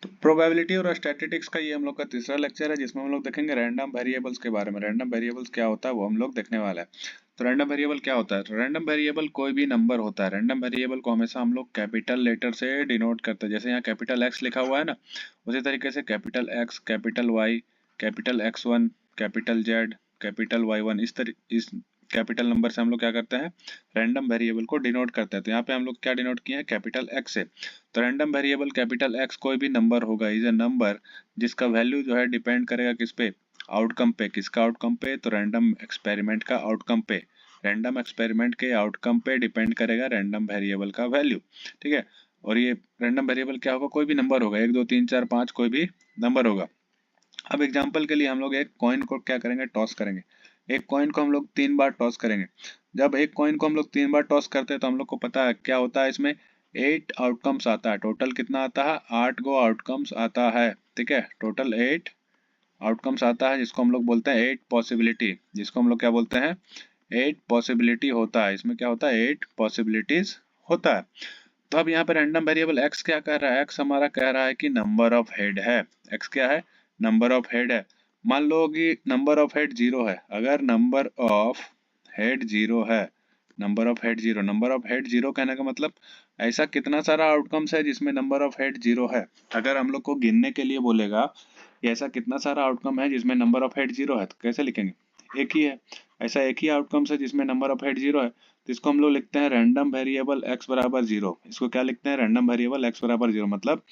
तो प्रोबेबिलिटी और स्टैटिस्टिक्स का ये हम लोग का तीसरा लेक्चर है, जिसमें हम लोग देखेंगे रैंडम वेरिएबल्स के बारे में। रैंडम वेरिएबल्स क्या होता है वो हम लोग देखने वाला है। तो रैंडम वेरिएबल क्या होता है? तो रैंडम वेरिएबल कोई भी नंबर होता है। रैंडम वेरिएबल को हमेशा हम लोग कैपिटल लेटर से डिनोट करते हैं। जैसे यहाँ कैपिटल एक्स लिखा हुआ है ना, उसी तरीके से capital X, capital Y, capital X1, capital Z, capital Y1, इस कैपिटल नंबर से हम लोग क्या करते हैं, रैंडम वेरिएबल को डिनोट करते हैं। तो यहाँ पे हम लोग क्या डिनोट किए हैं, कैपिटल एक्स से। तो रैंडम वेरिएबल कैपिटल एक्स कोई भी नंबर होगा, इज ए नंबर जिसका वैल्यू जो है डिपेंड करेगा किस पे, आउटकम पे। किसका आउटकम पे? तो रैंडम एक्सपेरिमेंट का आउटकम पे। रैंडम एक्सपेरिमेंट के आउटकम पे डिपेंड करेगा रैंडम वेरिएबल का वैल्यू। ठीक है। और ये रैंडम वेरिएबल क्या होगा, कोई भी नंबर होगा, 1 2 3 4 5 कोई भी नंबर होगा। अब एग्जांपल के लिए हम लोग एक कॉइन को क्या करेंगे, टॉस करेंगे। एक कॉइन को हम लोग 3 बार टॉस करेंगे। जब एक कॉइन को हम लोग 3 बार टॉस करते हैं तो हम लोग को पता है क्या होता है, इसमें 8 आउटकम्स आता है। टोटल कितना आता है, 8 गो आउटकम्स आता है। ठीक है, टोटल 8 आउटकम्स आता है, जिसको हम लोग बोलते हैं 8 पॉसिबिलिटी। जिसको हम लोग क्या बोलते हैं, 8 पॉसिबिलिटी होता है। इसमें क्या होता है, 8 पॉसिबिलिटीज होता है। तो अब यहाँ पे रैंडम वेरिएबल x क्या कह रहा है, x हमारा कह रहा है कि नंबर ऑफ हेड है। x क्या है, नंबर ऑफ हेड है। मान लो कि नंबर ऑफ हेड 0 है। अगर नंबर ऑफ हेड 0 है, number of head 0, number of head 0 कहने का मतलब ऐसा कितना सारा आउटकम्स है जिसमें नंबर ऑफ हेड 0 है। अगर हम लोग को गिनने के लिए बोलेगा कि ऐसा कितना सारा आउटकम है जिसमें नंबर ऑफ हेड 0 है, तो कैसे लिखेंगे, एक ही है। ऐसा एक ही आउटकम्स है जिसमें नंबर ऑफ हेड 0 है, तो इसको हम लोग लिखते हैं रैंडम वेरिएबल x बराबर 0। इसको क्या लिखते हैं, रैंडम वेरिएबल x बराबर 0, मतलब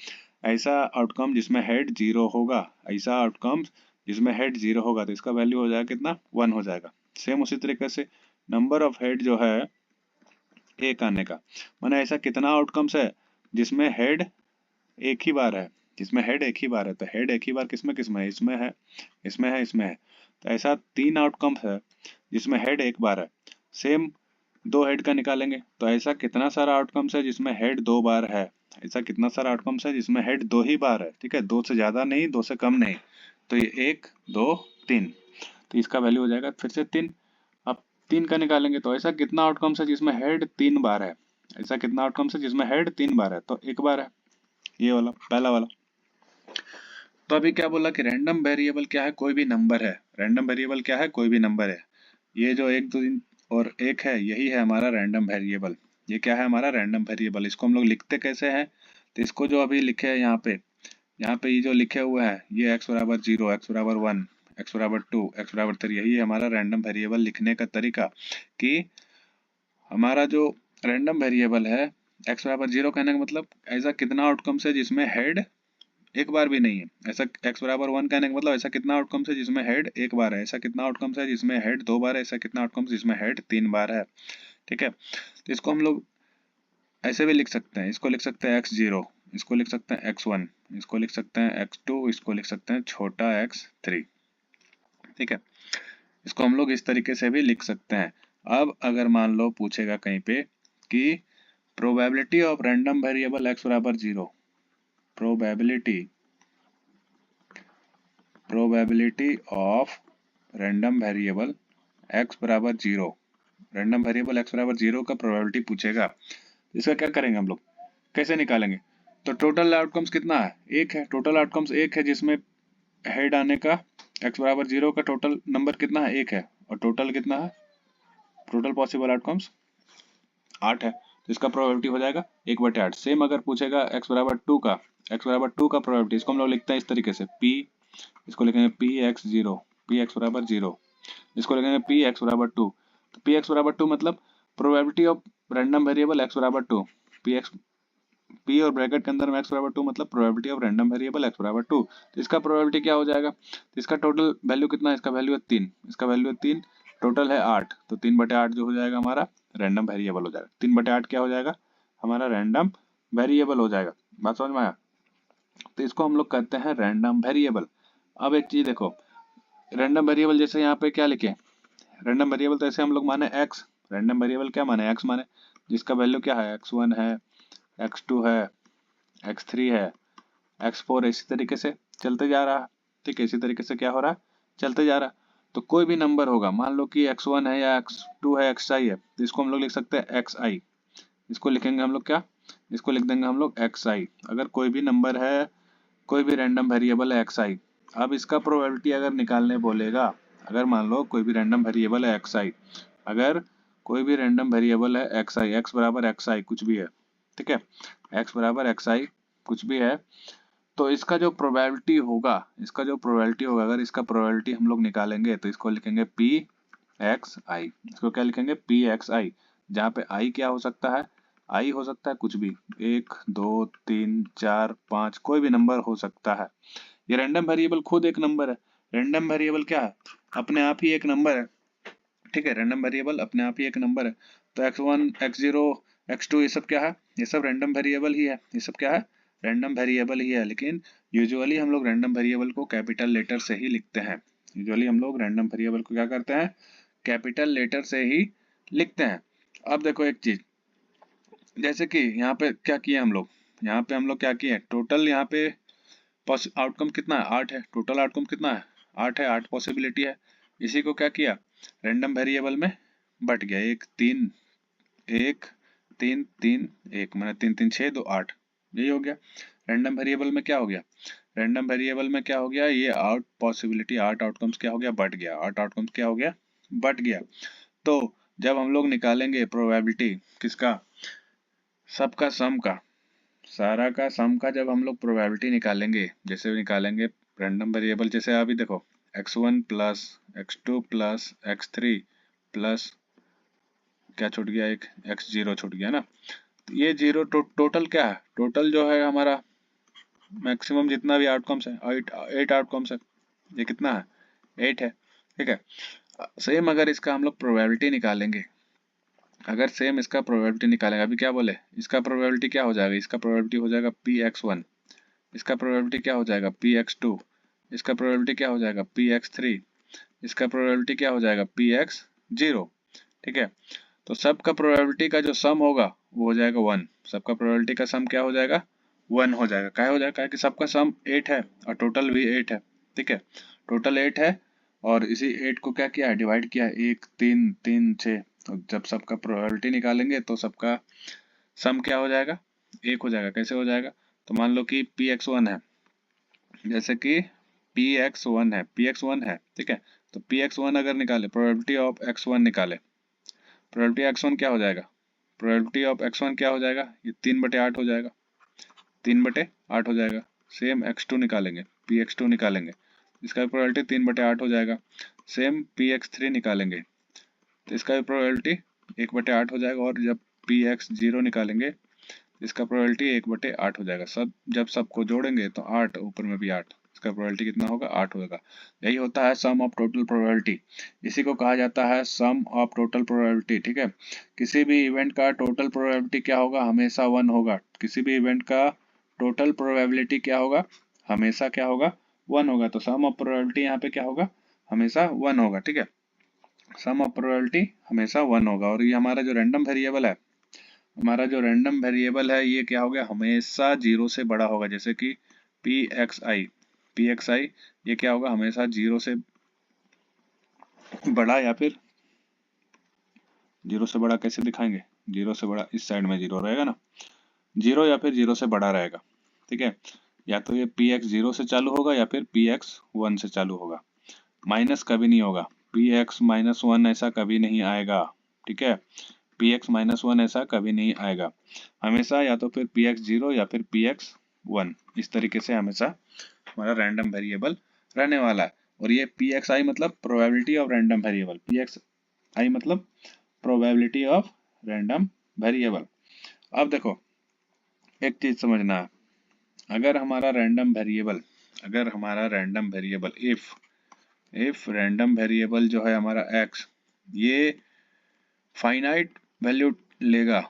ऐसा आउटकम जिसमें हेड 0 होगा। ऐसा आउटकम जिसमें हेड 0 होगा, तो इसका वैल्यू हो जाएगा कितना, 1 हो जाएगा। सेम उसी तरीके से नंबर ऑफ हेड जो है एक आने का, माने ऐसा कितना आउटकम्स है जिसमें हेड एक ही बार है। जिसमें हेड एक ही बार है, तो हेड एक ही बार किसमें किसमें है, इसमें है, इसमें है, इसमें है। तो ऐसा 3 आउटकम्स है जिसमें हेड एक बार है। सेम 2 हेड का निकालेंगे, तो ऐसा कितना सारा आउटकम्स है जिसमें हेड 2 बार है। ऐसा कितना सारा आउटकम्स है जिसमें हेड 2 ही बार है। ठीक है, 2 से ज्यादा नहीं, 2 से कम नहीं। तो ये 1 2 3, तो इसका वैल्यू हो जाएगा फिर से 3। अब 3 का निकालेंगे, तो ऐसा कितना आउटकम्स है जिसमें हेड 3 बार है। ऐसा कितना आउटकम्स है जिसमें हेड 3 बार है, तो एक बार है, ये वाला पहला वाला। तो अभी क्या बोला कि रैंडम वेरिएबल क्या है, कोई भी नंबर है। रैंडम वेरिएबल क्या है, कोई भी नंबर है। ये जो 1 2 3 और 1 है, यही है हमारा रैंडम वेरिएबल। ये क्या है, हमारा रैंडम वेरिएबल। इसको हम लोग लिखते कैसे हैं, तो इसको जो अभी लिखे हैं यहाँ पे ये जो लिखे हुए हैं, ये x बराबर 0, x बराबर 1, x बराबर 2, x बराबर 3, यही है हमारा रैंडम वेरिएबल लिखने का तरीका। कि हमारा जो रैंडम वेरिएबल है, x बराबर 0 कहने का मतलब ऐसा कितना आउटकम्स है जिसमें हेड एक बार भी नहीं है। ऐसा x बराबर 1 कहने का मतलब ऐसा कितना आउटकम्स है जिसमें हेड एक बार है। ऐसा कितना आउटकम्स है जिसमें हेड 2 बार है। ऐसा कितना आउटकम्स जिसमें हेड 3 बार है। ठीक है, तो इसको हम लोग ऐसे भी लिख सकते हैं। इसको लिख सकते हैं x0, इसको लिख सकते हैं x1, इसको लिख सकते हैं x2, इसको लिख सकते हैं छोटा x3। ठीक है, इसको हम लोग इस तरीके से भी लिख सकते हैं। अब अगर मान लो पूछेगा कहीं पे कि probability of random variable x बराबर 0, probability probability of random variable x बराबर 0, रैंडम वेरिएबल x बराबर 0 का प्रोबेबिलिटी पूछेगा, इसका क्या करेंगे हम लोग, कैसे निकालेंगे। तो टोटल आउटकम्स कितना है, एक है। टोटल आउटकम्स एक है जिसमें हेड आने का, x बराबर 0 का टोटल नंबर कितना है, एक है। और टोटल कितना है, टोटल पॉसिबल आउटकम्स 8 है, तो इसका प्रोबेबिलिटी हो जाएगा 1/8। सेम अगर पूछेगा x बराबर 2 का, x बराबर 2 का प्रोबेबिलिटी, इसको हम लोग लिखते हैं इस तरीके से p, इसको लिखेंगे px0, px बराबर 0, इसको लिखेंगे px बराबर 2। तो px बराबर 2 मतलब probability of random variable x बराबर 2, px, p और ब्रैकेट के अंदर में x बराबर 2 मतलब probability of random variable x बराबर 2। तो इसका प्रोबेबिलिटी क्या हो जाएगा, तो इसका टोटल वैल्यू कितना है, इसका वैल्यू है 3, इसका वैल्यू है 3, टोटल है 8, तो 3/8 जो हो जाएगा हमारा रैंडम वेरिएबल हो जाएगा। 3/8 क्या हो जाएगा, हमारा रैंडम वेरिएबल हो जाएगा। बात समझ में आया। तो इसको हम लोग कहते हैं रैंडम वेरिएबल। अब एक चीज देखो, रैंडम वेरिएबल जैसे यहाँ पे क्या लिखे, रैंडम वेरिएबल तो ऐसे हम लोग माने x, रैंडम वेरिएबल क्या माने, x माने, जिसका वैल्यू क्या है, x1 है, x2 है, x3 है, x4, इसी तरीके से चलते जा रहा है। ठीक है, इसी तरीके से क्या हो रहा है, चलते जा रहा है। तो कोई भी नंबर होगा, मान लो कि x1 है या x2 है, xi है, तो इसको हम लोग लिख सकते हैं xi। इसको लिखेंगे हम लोग क्या, इसको लिख देंगे हम लोग xi। अगर कोई भी नंबर है कोई भी रैंडम वेरिएबल है एक्स आई। अब इसका प्रोबेबिलिटी अगर निकालने बोलेगा, अगर मान लो कोई भी रैंडम वेरिएबल है एक्स आई, अगर कोई भी रैंडम वेरिएबल है एक्स आई, एक्स बराबर एक्स आई कुछ भी है, ठीक है, एक्स बराबर एक्स आई कुछ भी है, तो इसका जो प्रोबेबिलिटी होगा, अगर इसका प्रोबेबिलिटी हम लोग निकालेंगे तो इसको लिखेंगे पी एक्स आई। इसको क्या लिखेंगे? पी एक्स आई, जहाँ पे आई क्या हो सकता है? आई हो सकता है कुछ भी, 1 2 3 4 5 कोई भी नंबर हो सकता है। ये रैंडम वेरिएबल खुद एक नंबर है। रैंडम वेरिएबल क्या है? अपने आप ही एक नंबर है, ठीक है, रैंडम वेरिएबल अपने आप ही एक नंबर है। तो x1 x0 x2 ये सब क्या है? ये सब रैंडम वेरिएबल ही है। ये सब क्या है? रैंडम वेरिएबल ही है। लेकिन यूजुअली हम लोग रैंडम वेरिएबल को कैपिटल लेटर से ही लिखते हैं। यूजुअली हम लोग रैंडम वेरिएबल को क्या करते हैं? कैपिटल लेटर से ही लिखते हैं। अब देखो एक चीज, जैसे कि यहाँ पे क्या किया हम लोग, यहाँ पे हम लोग क्या किए, टोटल यहाँ पे आउटकम कितना है? 8 है। टोटल आउटकम कितना है? 8 है, 8 पॉसिबिलिटी है। इसी को क्या किया? रैंडम वेरिएबल में बट गया। 1 3 1 मैंने 3 3 6 2 8, यही हो गया। रैंडम वेरिएबल में क्या हो गया? रैंडम वेरिएबल में क्या हो गया? ये 8 पॉसिबिलिटी, 8 आउटकम्स क्या हो गया? बट गया। 8 आउटकम्स क्या हो गया? बट गया। तो जब हम लोग निकालेंगे प्रोबेबिलिटी किसका? सबका सम का, सारा का सम का जब हम लोग प्रोबेबिलिटी निकालेंगे, जैसे निकालेंगे रैंडम वेरिएबल, जैसे अभी देखो x1 plus x2 plus x3 plus क्या छूट गया? एक x0 छूट गया ना। तो ये जीरो टोटल क्या है? टोटल जो है हमारा मैक्सिमम जितना भी आउटकम्स है, 8 आउटकम्स है। ये कितना है? 8 है, ठीक है। सेम अगर इसका हम लोग प्रोबेबिलिटी निकालेंगे, अगर सेम इसका प्रोबेबिलिटी निकालेंगे, अभी क्या बोले, इसका प्रोबेबिलिटी क्या हो जाएगा? इसका प्रोबेबिलिटी हो जाएगा px1, इसका प्रोबेबिलिटी क्या हो जाएगा? px2, इसका प्रोबेबिलिटी क्या हो जाएगा? px3, इसका प्रोबेबिलिटी क्या हो जाएगा? px0, ठीक है। तो सबका प्रोबेबिलिटी का जो सम होगा वो हो जाएगा 1। सबका प्रोबेबिलिटी का सम क्या हो जाएगा? 1 हो जाएगा। क्या हो जाएगा? कि सबका सम 8 है और टोटल भी 8 है, ठीक है। टोटल 8 है और इसी 8 को क्या किया है? डिवाइड किया है, 1 3 3 6। तो जब सबका प्रोबेबिलिटी निकालेंगे तो सबका सम क्या हो जाएगा? 1 हो जाएगा। कैसे हो जाएगा? तो मान लो कि px1 है, जैसे कि px1 है, ठीक है। तो px1 अगर निकाले, प्रोबेबिलिटी ऑफ x1 निकाले, प्रोबेबिलिटी x1 क्या हो जाएगा? प्रोबेबिलिटी ऑफ x1 क्या हो जाएगा? ये 3/8 हो जाएगा, 3/8 हो जाएगा। सेम x2 निकालेंगे, px2 निकालेंगे, इसका प्रोबेबिलिटी 3/8 हो जाएगा। सेम px3 निकालेंगे तो इसका भी प्रोबेबिलिटी 1/8 हो जाएगा। और जब px0 निकालेंगे इसका प्रोबेबिलिटी 1/8 हो जाएगा। सब जब सबको जोड़ेंगे तो 8, ऊपर में भी 8, इसका प्रोबेबिलिटी कितना होगा? 8 होगा। यही होता है सम ऑफ टोटल प्रोबेबिलिटी। इसी को कहा जाता है सम ऑफ टोटल प्रोबेबिलिटी, ठीक है। किसी भी इवेंट का टोटल प्रोबेबिलिटी क्या होगा? हमेशा 1 होगा। किसी भी इवेंट का टोटल प्रोबेबिलिटी क्या होगा? हमेशा क्या होगा? 1 होगा। तो सम ऑफ प्रोबेबिलिटी यहाँ पे क्या होगा? हमेशा 1 होगा, ठीक है। सम ऑफ प्रोबेबिलिटी हमेशा 1 होगा। और ये हमारा जो रैंडम वेरिएबल है, ये क्या हो गया? हमेशा 0 से बड़ा होगा। जैसे कि pxi ये क्या होगा? हमेशा 0 से बड़ा, या फिर 0 से बड़ा कैसे दिखाएंगे? 0 से बड़ा इस साइड में 0 रहेगा ना, 0 या फिर 0 से बड़ा रहेगा, ठीक है। या तो ये px0 से चालू होगा या फिर px1 से चालू होगा। माइनस कभी नहीं होगा, px-1 ऐसा कभी नहीं आएगा, ठीक है। px-1 ऐसा कभी नहीं आएगा। हमेशा या तो फिर px0 या फिर px1, इस तरीके से हमेशा हमारा रैंडम वेरिएबल रहने वाला है। और ये pxi मतलब probability of random variable, pxi मतलब प्रोबेबिलिटी ऑफ रैंडम वेरिएबल। अब देखो एक चीज समझना है, अगर हमारा random variable if random variable जो है हमारा x, ये फाइनाइट वैल्यू लेगा,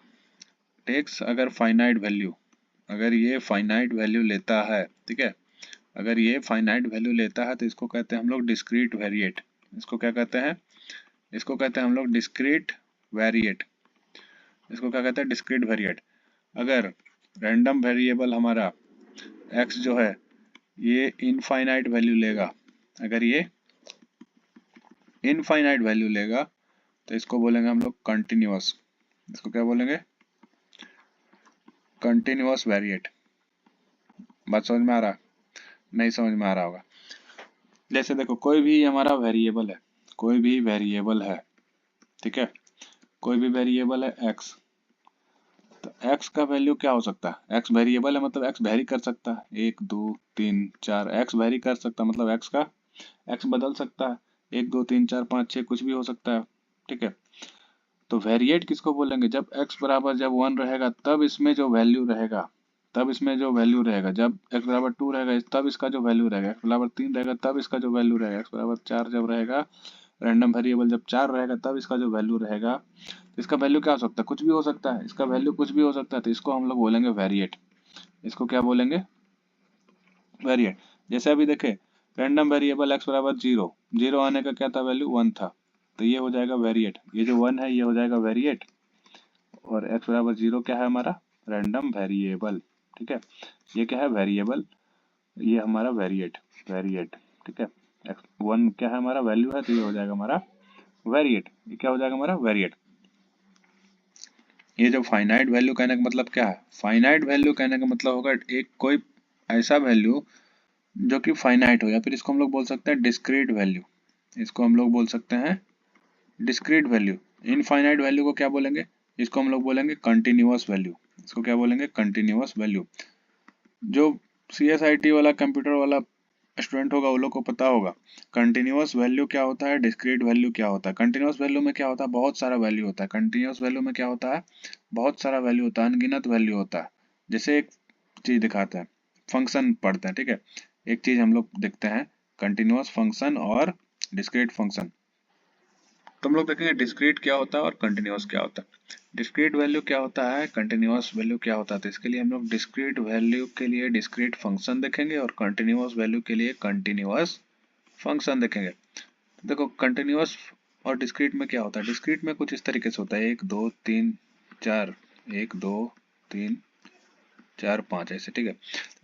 टेक्स अगर फाइनाइट वैल्यू, अगर ये फाइनाइट वैल्यू लेता है, ठीक है, अगर ये फाइनाइट वैल्यू लेता है तो इसको कहते हैं हम लोग डिस्क्रीट वेरिएट। इसको क्या कहते हैं? इसको कहते हैं हम लोग डिस्क्रीट वेरिएट। इसको क्या कहते हैं? Discrete variate. अगर रैंडम वेरिएबल हमारा x जो है ये इनफाइनाइट वैल्यू लेगा, अगर ये इनफाइनाइट वैल्यू लेगा तो इसको बोलेंगे हम लोग कंटिन्यूअस। इसको क्या बोलेंगे? Continuous variate. बात समझ में आ रहा है? नहीं समझ में आ रहा होगा। जैसे देखो कोई भी हमारा वेरिएबल है, कोई भी वेरिएबल है, ठीक है, कोई भी वेरिएबल है x, तो x का वैल्यू क्या हो सकता है, x वेरिएबल है मतलब x वेरी कर सकता है, 1 2 3 4, x वेरी कर सकता है मतलब x का x बदल सकता है, 1 2 3 4 5 6 कुछ भी हो सकता है, ठीक है। तो वेरिएट किसको बोलेंगे, जब x बराबर जब 1 रहेगा तब इसमें जो वैल्यू रहेगा, तब इसमें जो वैल्यू रहेगा, जब x बराबर 2 रहेगा तब इसका जो वैल्यू रहेगा, x बराबर 3 रहेगा तब इसका जो वैल्यू रहेगा, x बराबर 4 जब रहेगा, रैंडम वेरिएबल जब 4 रहेगा तब इसका जो वैल्यू रहेगा, तो इसका वैल्यू क्या हो सकता है, कुछ भी हो सकता है, इसका वैल्यू कुछ भी हो सकता है, तो इसको हम लोग बोलेंगे वेरिएट। इसको क्या बोलेंगे, वेरिएट। जैसे अभी देखे रैंडम वेरिएबल x बराबर 0, 0 आने का क्या था वैल्यू, 1 था, तो ये हो जाएगा वेरिएट, ये जो 1 है ये हो जाएगा वेरिएट, और x बराबर 0 क्या है हमारा, रैंडम वेरिएबल, ठीक है, ये क्या है वेरिएबल, ये हमारा वेरिएट, वेरिएट, ठीक है, x1 क्या है हमारा वैल्यू है, तो ये हो जाएगा हमारा वेरिएट, ये क्या हो जाएगा हमारा वेरिएट। ये जो फाइनाइट वैल्यू कहने का मतलब क्या है, फाइनाइट वैल्यू कहने का मतलब होगा एक कोई ऐसा वैल्यू जो कि फाइनाइट हो, या फिर इसको हम लोग बोल सकते हैं डिस्क्रीट वैल्यू, इसको हम लोग बोल सकते हैं डिस्क्रीट वैल्यू। इनफाइनाइट वैल्यू को क्या बोलेंगे, इसको हम लोग बोलेंगे कंटिन्यूअस वैल्यू, इसको क्या बोलेंगे कंटिन्यूअस वैल्यू। जो CSIT वाला कंप्यूटर वाला स्टूडेंट होगा वो लोग को पता होगा कंटिन्यूअस वैल्यू क्या होता है, डिस्क्रीट वैल्यू क्या होता है। कंटिन्यूअस वैल्यू में क्या होता है, बहुत सारा वैल्यू होता है, कंटिन्यूअस वैल्यू में क्या होता है, बहुत सारा वैल्यू होता है, अनगिनत वैल्यू होता है। जैसे एक चीज दिखाते हैं, फंक्शन पढ़ते हैं, ठीक है, एक चीज हम लोग देखते हैं कंटिन्यूअस फंक्शन और डिस्क्रीट फंक्शन, तो हम लोग देखेंगे डिस्क्रीट क्या होता है और कंटिन्यूअस क्या होता है। डिस्क्रीट वैल्यू क्या होता है, कंटिन्यूअस वैल्यू क्या होता है, तो इसके लिए हम लोग डिस्क्रीट वैल्यू के लिए डिस्क्रीट फंक्शन देखेंगे और कंटिन्यूअस वैल्यू के लिए कंटिन्यूअस फंक्शन देखेंगे। देखो कंटिन्यूअस और डिस्क्रीट में क्या होता है, डिस्क्रीट में कुछ इस तरीके से होता है 1 2 3 4, 1 2 3 4 5 ऐसे, ठीक है।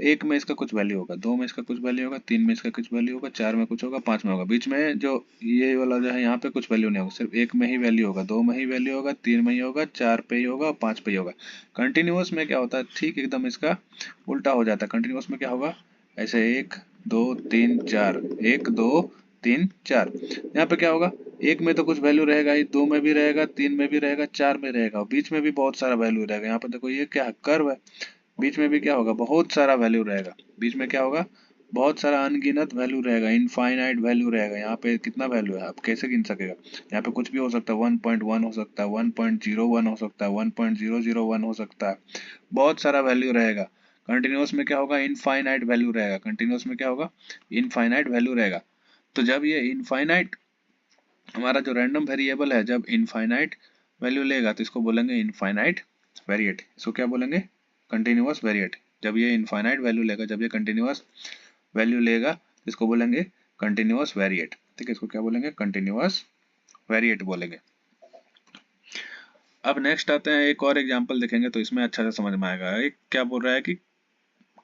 एक में इसका कुछ वैल्यू होगा, दो में इसका कुछ वैल्यू होगा, तीन में इसका कुछ वैल्यू होगा, चार में कुछ होगा, पांच में होगा, बीच में जो ये वाला जो है यहाँ पे कुछ वैल्यू नहीं होगा, सिर्फ एक में ही वैल्यू होगा, दो में ही वैल्यू होगा, तीन में ही होगा, चार पे ही होगा और पांच पे ही होगा। कंटिन्यूअस में क्या होता है, ठीक एकदम इसका उल्टा हो जाता है। कंटिन्यूअस में क्या होगा, ऐसे 1 2 3 4, 1 2 3 4, यहाँ पे क्या होगा, एक में तो कुछ वैल्यू रहेगा ही, दो में भी रहेगा, तीन में भी रहेगा, चार में रहेगा, और बीच में भी बहुत सारा वैल्यू रहेगा। यहाँ पे देखो ये क्या है, कर्व है, बीच में भी क्या होगा, बहुत सारा वैल्यू रहेगा, बीच में क्या होगा, बहुत सारा अनगिनत वैल्यू रहेगा, इनफाइनाइट वैल्यू रहेगा। यहाँ पे कितना वैल्यू है आप कैसे गिन सकेगा, यहाँ पे कुछ भी हो सकता है, 1.1 हो सकता है, 1.01 हो सकता है, 1.001 हो सकता है, बहुत सारा वैल्यू रहेगा। कंटिन्यूअस में क्या होगा, इनफाइनाइट वैल्यू रहेगा, कंटिन्यूअस में क्या होगा, इनफाइनाइट वैल्यू रहेगा। तो जब ये इनफाइनाइट हमारा जो रैंडम वेरिएबल है जब इनफाइनाइट वैल्यू लेगा तो इसको बोलेंगे इनफाइनाइट वेरिएट, इसको क्या बोलेंगे, कंटिन्यूअस वेरिएट। जब ये इनफाइनाइट वैल्यू लेगा, जब ये कंटिन्यूअस वैल्यू लेगा तो इसको बोलेंगे कंटिन्यूअस वेरिएट, ठीक है, इसको क्या बोलेंगे कंटिन्यूअस वेरिएट बोलेंगे। अब नेक्स्ट आते हैं, एक और एग्जांपल देखेंगे तो इसमें अच्छा से समझ में आएगा। एक क्या बोल रहा है कि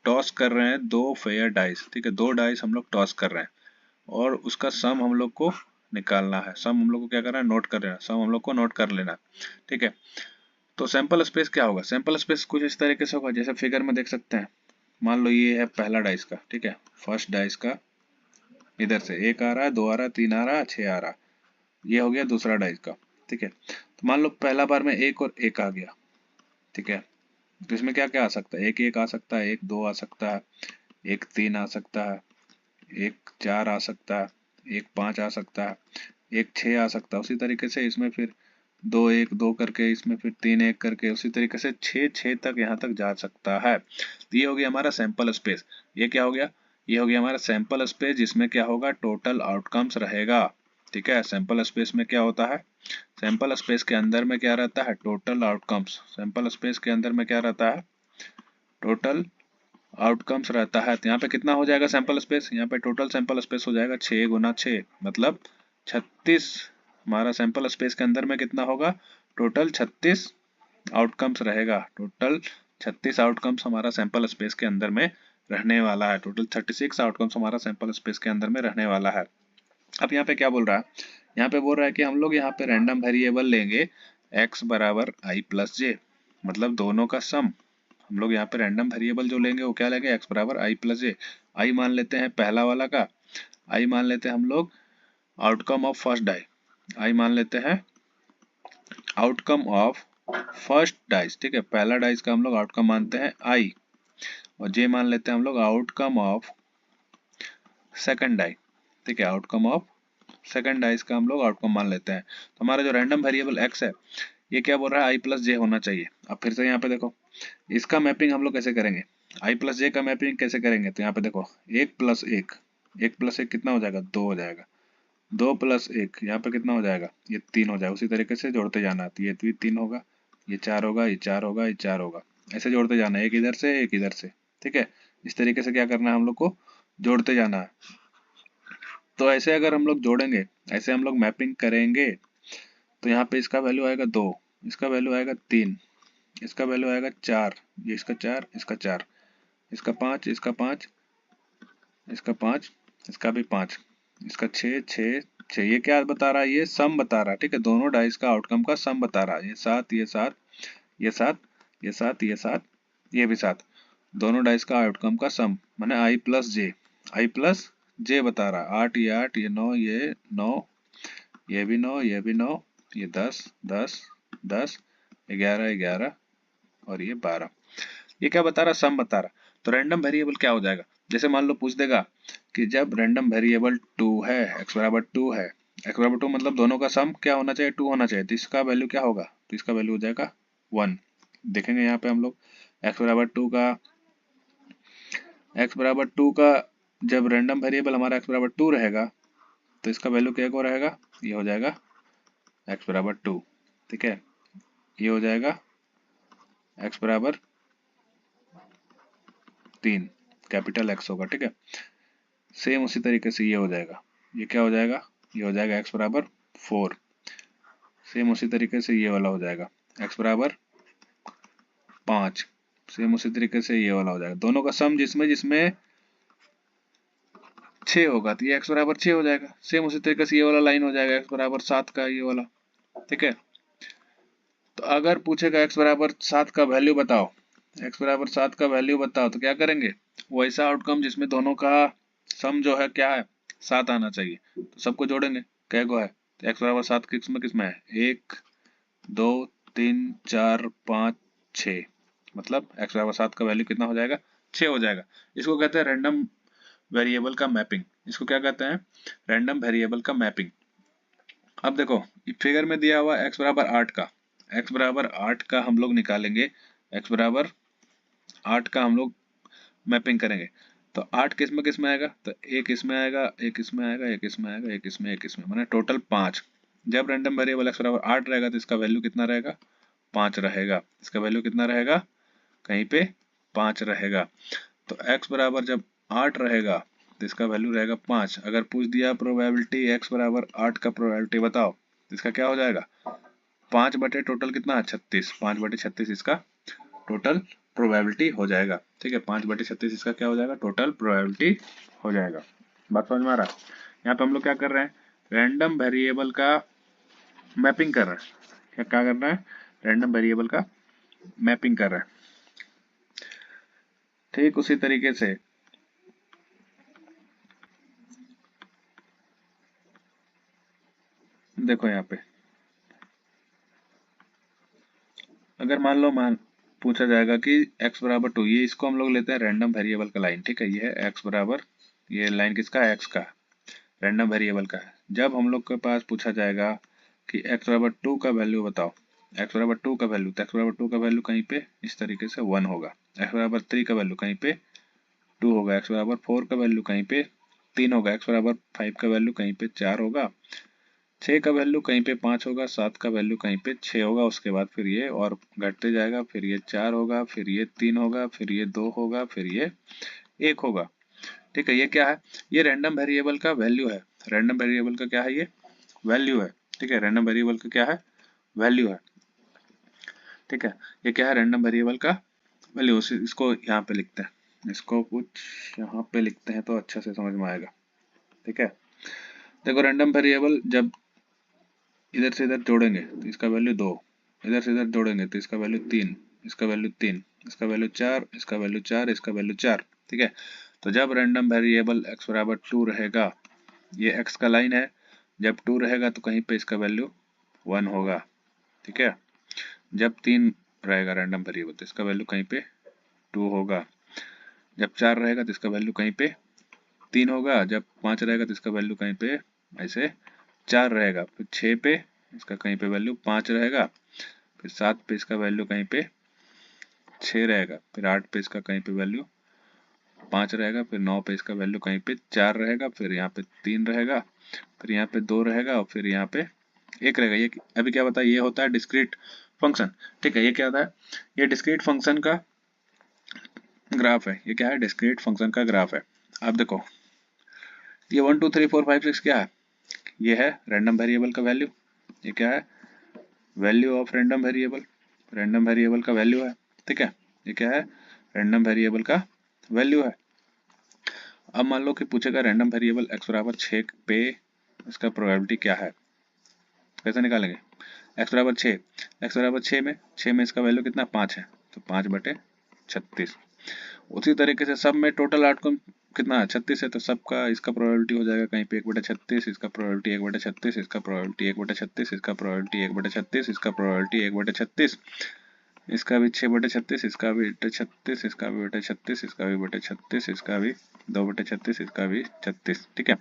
टॉस कर रहे हैं दो फेयर डाइस, ठीक है, दो डाइस हम लोग टॉस कर रहे हैं और उसका सम हम लोग को निकालना है। सम हम लोग को क्या करना है, नोट कर लेना, सम हम लोग को नोट कर लेना, ठीक है। तो सैंपल स्पेस क्या होगा, सैंपल स्पेस कुछ इस तरीके से होगा जैसे फिगर में देख सकते हैं। मान लो ये है पहला डाइस का, ठीक है, फर्स्ट डाइस का, इधर से एक आ रहा है, दो आ रहा है, तीन आ रहा है, छह आ रहा है, ये हो गया दूसरा डाइस का, ठीक है। तो मान लो पहला बार में एक और एक आ गया, ठीक है, तो इसमें क्या क्या आ सकता है, एक एक आ सकता है, एक दो आ सकता है, एक तीन आ सकता है, एक चार आ सकता है, एक पाँच आ सकता है, एक छः आ सकता है। उसी तरीके से इसमें फिर दो एक दो करके, इसमें फिर तीन एक करके, उसी तरीके से छः छः तक यहाँ तक जा सकता है। तो ये हो गया हमारा सैंपल स्पेस। ये क्या हो गया, ये हो गया हमारा सैंपल स्पेस जिसमें क्या होगा, टोटल आउटकम्स रहेगा, ठीक है। सैंपल स्पेस में क्या होता है, सैंपल स्पेस के अंदर में क्या रहता है, टोटल आउटकम्स, सैंपल स्पेस के अंदर में क्या रहता है, टोटल आउटकम्स रहता है। तो यहाँ पे कितना हो जाएगा सैंपल स्पेस, यहाँ पे टोटल सैंपल स्पेस हो जाएगा 6 गुना 6 मतलब 36। हमारा सैंपल स्पेस के अंदर में कितना होगा, टोटल 36 आउटकम्स रहेगा, टोटल 36 आउटकम्स हमारा सैंपल स्पेस के अंदर में रहने वाला है, टोटल 36 आउटकम्स हमारा सैंपल स्पेस के अंदर में रहने वाला है। अब यहाँ पे क्या बोल रहा है, यहाँ पे बोल रहा है कि हम लोग यहाँ पे रैंडम वेरिएबल लेंगे x बराबर i प्लस जे, मतलब दोनों का सम। हम लोग यहाँ पे रैंडम वेरिएबल जो लेंगे वो क्या लेंगे, x बराबर i प्लस जे। आई मान लेते हैं पहला वाला का, आई मान लेते हैं हम लोग आउटकम ऑफ फर्स्ट डाई, आई मान लेते हैं आउटकम ऑफ फर्स्ट डाइस, ठीक है, पहला डाइस का हम लोग आउटकम मानते हैं आई, और जे मान लेते हैं हम लोग आउटकम ऑफ सेकंड डाई, ठीक है, आउटकम ऑफ सेकंड डाइस का हम लोग आउटकम मान लेते हैं। तो हमारा जो रैंडम वेरिएबल एक्स है ये क्या बोल रहा है, आई प्लस जे होना चाहिए। अब फिर से यहाँ पे देखो इसका मैपिंग हम लोग कैसे करेंगे, आई प्लस जे का मैपिंग कैसे करेंगे, तो यहाँ पे देखो एक प्लस एक, एक प्लस एक कितना हो जाएगा, दो हो जाएगा, दो प्लस एक यहाँ पे कितना हो जाएगा, ये तीन हो जाएगा। उसी तरीके से जोड़ते जाना, तो ये भी तीन होगा, ये चार होगा, ये चार होगा, ये चार होगा, ऐसे जोड़ते जाना है, एक इधर से एक इधर से, ठीक है। इस तरीके से क्या करना है हम लोग को, जोड़ते जाना है। तो ऐसे अगर हम लोग जोड़ेंगे, ऐसे हम लोग मैपिंग करेंगे, तो यहाँ पे इसका वैल्यू आएगा दो, इसका वैल्यू आएगा तीन, इसका वैल्यू आएगा चार, ये इसका चार, इसका चार, इसका पाँच, इसका पाँच, इसका पाँच, इसका भी पाँच, इसका छः, छः, छः। ये क्या बता रहा है, ये सम बता रहा है, ठीक है, दोनों डाइस का आउटकम का सम बता रहा है। ये सात, ये सात, ये सात, ये सात, ये सात, ये भी सात, दोनों डाइस का आउटकम का सम माने आई प्लस जे, आई प्लस जे बता रहा है। आठ, ये आठ, ये नौ, ये नौ, ये भी नौ, ये भी नौ, ये दस, दस, दस, ग्यारह, ग्यारह, और ये बारह। ये क्या बता रहा, सम बता रहा। तो रैंडम वेरिएबल क्या हो जाएगा, जैसे मान लो पूछ देगा कि जब रैंडम वेरिएबल टू है, एक्स बराबर टू है, एक्स बराबर टू मतलब दोनों का सम क्या होना चाहिए, टू होना चाहिए, तो इसका वैल्यू क्या होगा, तो इसका वैल्यू हो जाएगा वन। देखेंगे यहाँ पे हम लोग एक्स बराबर टू का, एक्स बराबर टू का जब रैंडम वेरिएबल हमारा एक्स बराबर टू रहेगा तो इसका वैल्यू क्या को रहेगा, ये हो जाएगा एक्स बराबर टू, ठीक है, ये हो जाएगा एक्स बराबर तीन, कैपिटल एक्स होगा, ठीक है। सेम उसी तरीके से ये हो जाएगा, ये क्या हो जाएगा, ये हो जाएगा एक्स बराबर फोर। सेम उसी तरीके से ये वाला हो जाएगा एक्स बराबर पाँच। सेम उसी तरीके से ये वाला हो जाएगा, दोनों का सम जिसमें जिसमें छः होगा तो ये एक्स बराबर छः हो जाएगा। सेम उसी तरीके से ये वाला लाइन हो जाएगा एक्स बराबर सात का, ये वाला, ठीक है। तो अगर पूछेगा एक्स बराबर सात का वैल्यू बताओ, एक्स बराबर सात का वैल्यू बताओ, तो क्या करेंगे, वैसा आउटकम जिसमें दोनों का सम जो है क्या है, सात आना चाहिए, तो सबको जोड़ेंगे, क्या को है, तो एक्स बराबर सात किस में है, एक, दो, तीन, चार, पाँच, छः, मतलब एक्स बराबर सात का वैल्यू कितना हो जाएगा, छः हो जाएगा। इसको कहते हैं रैंडम वेरिएबल का मैपिंग, इसको क्या कहते हैं, रैंडम वेरिएबल का मैपिंग। अब देखो फिगर में दिया हुआ एक्स बराबर आठ का, एक्स बराबर आठ का हम लोग निकालेंगे, एक्स बराबर आठ का हम लोग मैपिंग करेंगे, तो आठ किस में आएगा, तो एक इसमें आएगा, एक इसमें आएगा, एक इसमें आएगा, एक इसमें, एक इसमें, माने टोटल पाँच। जब रैंडम वेरिएबल एक्स बराबर आठ रहेगा तो इसका वैल्यू कितना रहेगा, पाँच रहेगा, इसका वैल्यू कितना रहेगा, कहीं पे पाँच रहेगा। तो एक्स बराबर जब आठ रहेगा तो इसका वैल्यू रहेगा पाँच। अगर पूछ दिया प्रोबेबिलिटी एक्स बराबर आठ का प्रोबेबिलिटी बताओ, तो इसका क्या हो जाएगा, पाँच बटे टोटल कितना है, छत्तीस, पाँच बटे छत्तीस इसका टोटल प्रोबेबिलिटी हो जाएगा, ठीक है, पाँच बटे छत्तीस इसका क्या हो जाएगा, टोटल प्रोबेबिलिटी हो जाएगा। बात समझ में आ रहा है। यहाँ पे हम लोग क्या कर रहे हैं, रैंडम वेरिएबल का मैपिंग कर रहे हैं, क्या कर रहे हैं, रैंडम वेरिएबल का मैपिंग कर रहे हैं। ठीक उसी तरीके से देखो यहाँ पे अगर मान पूछा जाएगा कि x बराबर टू, ये इसको हम लोग लेते हैं रैंडम वेरिएबल का लाइन, ठीक है, ये है x बराबर, ये लाइन किसका है, x का, रैंडम वेरिएबल का है। जब हम लोग के पास पूछा जाएगा कि x बराबर टू का वैल्यू बताओ, x बराबर टू का वैल्यू, तो x बराबर टू का वैल्यू कहीं पे इस तरीके से वन होगा, x बराबर थ्री का वैल्यू कहीं पे टू होगा, x बराबर फोर का वैल्यू कहीं पे तीन होगा, x बराबर फाइव का वैल्यू कहीं पे चार होगा, छः का वैल्यू कहीं पे पाँच होगा, सात का वैल्यू कहीं पे छः होगा, उसके बाद फिर ये और घटते जाएगा, फिर ये चार होगा, फिर ये तीन होगा, फिर ये दो होगा, फिर ये एक होगा, ठीक है। ये क्या है, ये रैंडम वेरिएबल का वैल्यू है, रैंडम वेरिएबल का क्या है, ये वैल्यू है, ठीक है, रैंडम वेरिएबल का क्या है, वैल्यू है, ठीक है। ये क्या है, रैंडम वेरिएबल का वैल्यू, इसको यहाँ पे लिखते हैं, इसको कुछ यहाँ पे लिखते हैं तो अच्छा से समझ में आएगा, ठीक है। देखो रैंडम वेरिएबल जब इधर से इधर जोड़ेंगे तो इसका वैल्यू दो, इधर से इधर जोड़ेंगे तो इसका वैल्यू तीन, इसका वैल्यू तीन, इसका वैल्यू चार, इसका वैल्यू चार, इसका वैल्यू चार, ठीक है। तो जब रैंडम वेरिएबल x बराबर 2 रहेगा, ये x का लाइन है, जब 2 रहेगा तो कहीं पे इसका वैल्यू 1 होगा, ठीक है। जब 3 रहेगा रैंडम वेरिएबल तो इसका वैल्यू कहीं पे 2 होगा, जब 4 रहेगा तो इसका वैल्यू कहीं पे 3 होगा, जब 5 रहेगा तो इसका वैल्यू कहीं पे ऐसे 4 रहेगा, फिर 6 पे इसका कहीं पे वैल्यू 5 रहेगा, फिर 7 पे इसका वैल्यू कहीं पे 6 रहेगा, फिर 8 पे इसका कहीं पे वैल्यू 5 रहेगा, फिर 9 पे इसका वैल्यू कहीं पे 4 रहेगा, फिर यहाँ पे 3 रहेगा, फिर यहाँ पे 2 रहेगा और फिर यहाँ पे 1 रहेगा। ये अभी क्या बताया, ये होता है डिस्क्रीट फंक्शन, ठीक है। ये क्या होता है, ये डिस्क्रीट फंक्शन का ग्राफ है। ये क्या है, डिस्क्रीट फंक्शन का ग्राफ है। आप देखो ये 1 2 3 4 5 6 क्या है, ये है रैंडम वेरिएबल का वैल्यू। ये क्या है, value of random variable, random variable का वैल्यू है, ठीक है। ये क्या है, रैंडम वेरिएबल का वैल्यू है। अब मान लो कि पूछेगा रैंडम वेरिएबल x बराबर 6 पे इसका प्रोबेबिलिटी क्या है, कैसे निकालेंगे। x बराबर 6, x बराबर 6 में इसका वैल्यू कितना 5 है, तो 5/36। उसी तरीके से सब में टोटल आउटकम कितना है 36 है, तो सबका इसका प्रोबेबिलिटी हो जाएगा कहीं पे 1/36, इसका प्रोबेबिलिटी 1/36, इसका प्रोबेबिलिटी 1/36, इसका प्रोबेबिलिटी 1/36, इसका प्रोबेबिलिटी 1/36, इसका भी 6/36, इसका भी 36, इसका भी 36, इसका भी 36, इसका भी 2/36, इसका भी 36, ठीक है।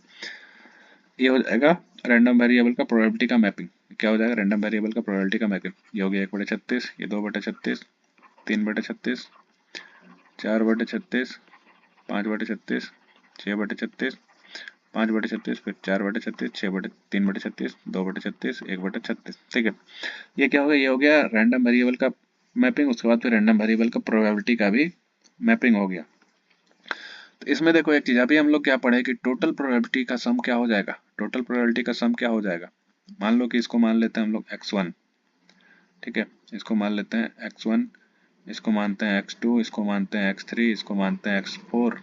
ये हो जाएगा रैंडम वेरिएबल का प्रोबेबिलिटी का मैपिंग। क्या हो जाएगा, रैंडम वेरिएबल का प्रोबेबिलिटी का मैपिंग। ये हो गया 1/36, ये 2/36, 3/36, 4/36, 5/36, 6/36, 5/36, फिर 4/36, 3/36, 2/36, 1/36, ठीक है। ये क्या हो गया, ये हो गया रैंडम वेरिएबल का मैपिंग। उसके बाद फिर रैंडम वेरिएबल का प्रोबेबिलिटी का भी मैपिंग हो गया। तो इसमें देखो एक चीज, अभी हम लोग क्या पढ़े कि टोटल प्रोबेबिलिटी का सम क्या हो जाएगा, टोटल प्रोबेबिलिटी का सम क्या हो जाएगा। मान लो कि इसको मान लेते हैं हम लोग x1, ठीक है। इसको मान लेते हैं x1, इसको मानते हैं x2, इसको मानते हैं x3, इसको मानते हैं x4,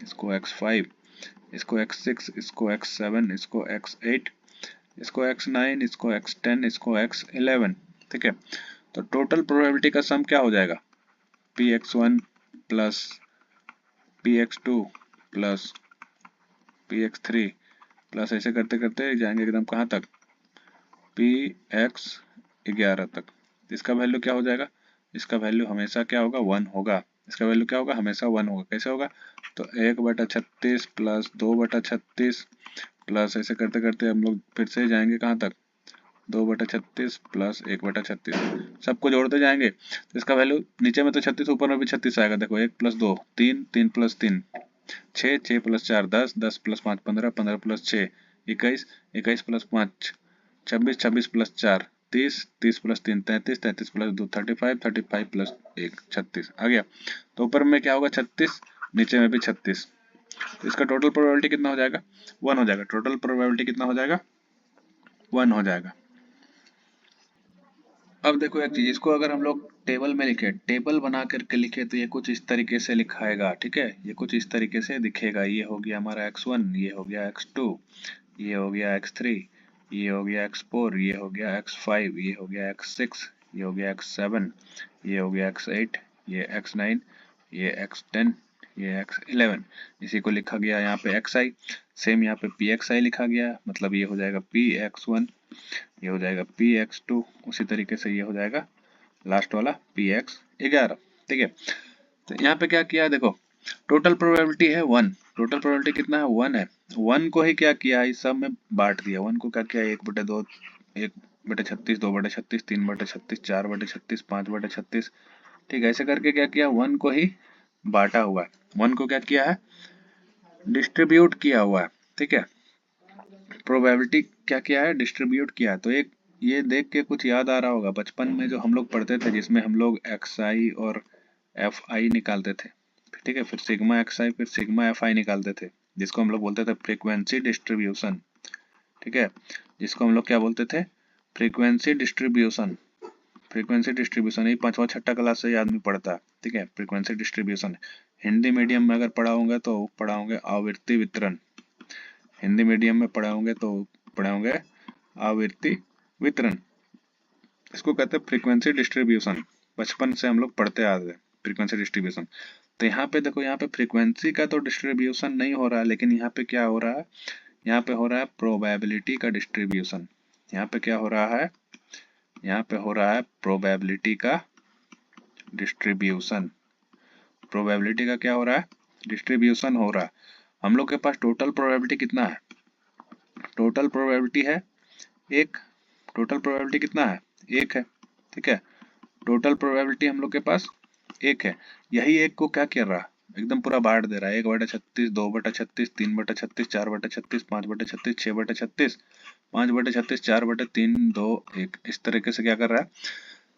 इसको x5, इसको x6, इसको x7, इसको x8, इसको x9, इसको x10, इसको x11, ठीक है। तो टोटल प्रोबेबिलिटी का सम क्या हो जाएगा, px1 plus px2 plus px3 plus ऐसे करते करते जाएंगे एकदम कहाँ तक, px11 तक। इसका वैल्यू क्या हो जाएगा, इसका वैल्यू हमेशा क्या होगा 1 होगा, इसका वैल्यू क्या होगा हमेशा 1 होगा। कैसे होगा, तो 1/36 प्लस 2/36 प्लस ऐसे करते करते हम लोग फिर से जाएंगे कहाँ तक, 2/36 प्लस 1/36, सबको जोड़ते जाएंगे तो इसका वैल्यू नीचे में तो 36, ऊपर में भी 36 आएगा। देखो 1 + 2 3, 3 + 3 6, 6 + 4 10, 10 + 5 15, 15 + 6 21, 21 + 5 26, 26 + 4 30, 30 + 3 33, 33 + 2 35, 35 + 1 36 आ गया। तो ऊपर में क्या होगा 36, नीचे में भी 36, तो इसका टोटल प्रोबेबिलिटी कितना हो जाएगा 1 हो जाएगा। टोटल प्रोबेबिलिटी कितना हो जाएगा 1 हो जाएगा। अब देखो एक चीज, इसको अगर हम लोग टेबल में लिखे, टेबल बना करके लिखे तो ये कुछ इस तरीके से लिखाएगा, ठीक है। ये कुछ इस तरीके से दिखेगा, ये हो गया हमारा x1, ये हो गया x2, ये हो गया x3, ये हो गया x4, ये हो गया x5, ये हो गया x6, ये हो गया x7, ये हो गया x8, ये x9, ये x10, ये x11। इसी को लिखा गया यहाँ पे xi, सेम यहाँ पे pxi लिखा गया, मतलब ये हो जाएगा px1, ये हो जाएगा px2, उसी तरीके से ये हो जाएगा लास्ट वाला px11, ठीक है। तो यहाँ पे क्या किया है देखो, टोटल प्रोबेबिलिटी है 1, टोटल प्रोबेबिलिटी कितना है 1 है। 1 को ही क्या किया इस सब में बांट दिया, 1 को क्या किया 1/2, 1/36, 2/36, 3/36, 4/36, 5/36, ठीक है। ऐसे करके क्या किया 1 को ही बांटा हुआ है, 1 को क्या किया है डिस्ट्रीब्यूट किया हुआ है, ठीक है। प्रोबेबिलिटी क्या किया है डिस्ट्रीब्यूट किया है। तो एक ये देख के कुछ याद आ रहा होगा बचपन में जो हम लोग पढ़ते थे, जिसमें हम लोग xi और fi निकालते थे, ठीक है। फिर सिग्मा xi फिर सिग्मा fi निकालते थे, जिसको हम लोग बोलते थे फ्रीक्वेंसी डिस्ट्रीब्यूशन, ठीक है। जिसको हम लोग क्या बोलते थे, फ्रीक्वेंसी डिस्ट्रीब्यूशन। फ्रीक्वेंसी डिस्ट्रीब्यूशन ये 5वां 6ठा क्लास से ही आदमी पढ़ता है, ठीक है। फ्रीक्वेंसी डिस्ट्रीब्यूशन हिंदी मीडियम में अगर पढ़ाओगे तो पढ़ाओगे आवृत्ति वितरण, हिंदी मीडियम में पढ़ाओगे तो पढ़ाओगे आवृत्ति वितरण, इसको कहते हैं फ्रीक्वेंसी डिस्ट्रीब्यूशन। बचपन से हम लोग पढ़ते आ रहे हैं फ्रीक्वेंसी डिस्ट्रीब्यूशन। तो यहाँ पे देखो, यहाँ पे फ्रीक्वेंसी का तो डिस्ट्रीब्यूशन नहीं हो रहा है, लेकिन यहाँ पे क्या हो रहा है, यहाँ पे हो रहा है प्रोबेबिलिटी का डिस्ट्रीब्यूशन। यहाँ पे क्या हो रहा है, यहाँ पे हो रहा है प्रोबेबिलिटी का डिस्ट्रीब्यूशन। प्रोबेबिलिटी का क्या हो रहा है, डिस्ट्रीब्यूशन हो रहा है। हम लोग के पास टोटल प्रोबेबिलिटी कितना है, टोटल प्रोबेबिलिटी है एक, टोटल प्रोबेबिलिटी कितना है, एक है, ठीक है। टोटल प्रोबेबिलिटी हम लोग के पास एक है। यही एक को क्या कर रहा है, एकदम पूरा बांट दे रहा है, 1/36, 2/36, 3/36, 4/36, 5/36, 6/36, 5/36, 4/3, 2, 1, इस तरीके से क्या कर रहा है,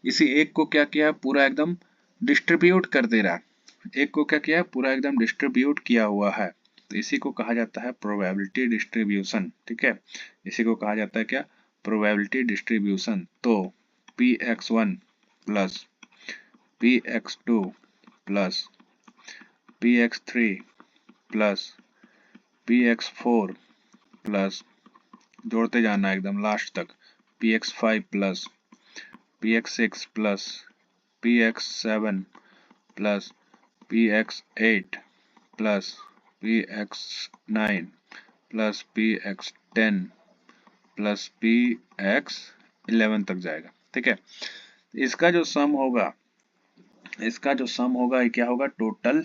इसी एक को क्या किया है, पूरा एकदम डिस्ट्रीब्यूट कर दे रहा है। एक को क्या किया है, पूरा एकदम डिस्ट्रीब्यूट किया हुआ है। तो इसी को कहा जाता है प्रोबेबिलिटी डिस्ट्रीब्यूशन, ठीक है। इसी को कहा जाता है क्या, प्रोबेबिलिटी डिस्ट्रीब्यूशन। तो px1 plus px2 plus px3 plus px4 plus, जोड़ते जाना है एकदम लास्ट तक, px5 plus px6 plus px7 plus px8 plus px9 plus px10 plus px11 तक जाएगा, ठीक है। इसका जो सम होगा, इसका जो सम होगा ये क्या होगा, टोटल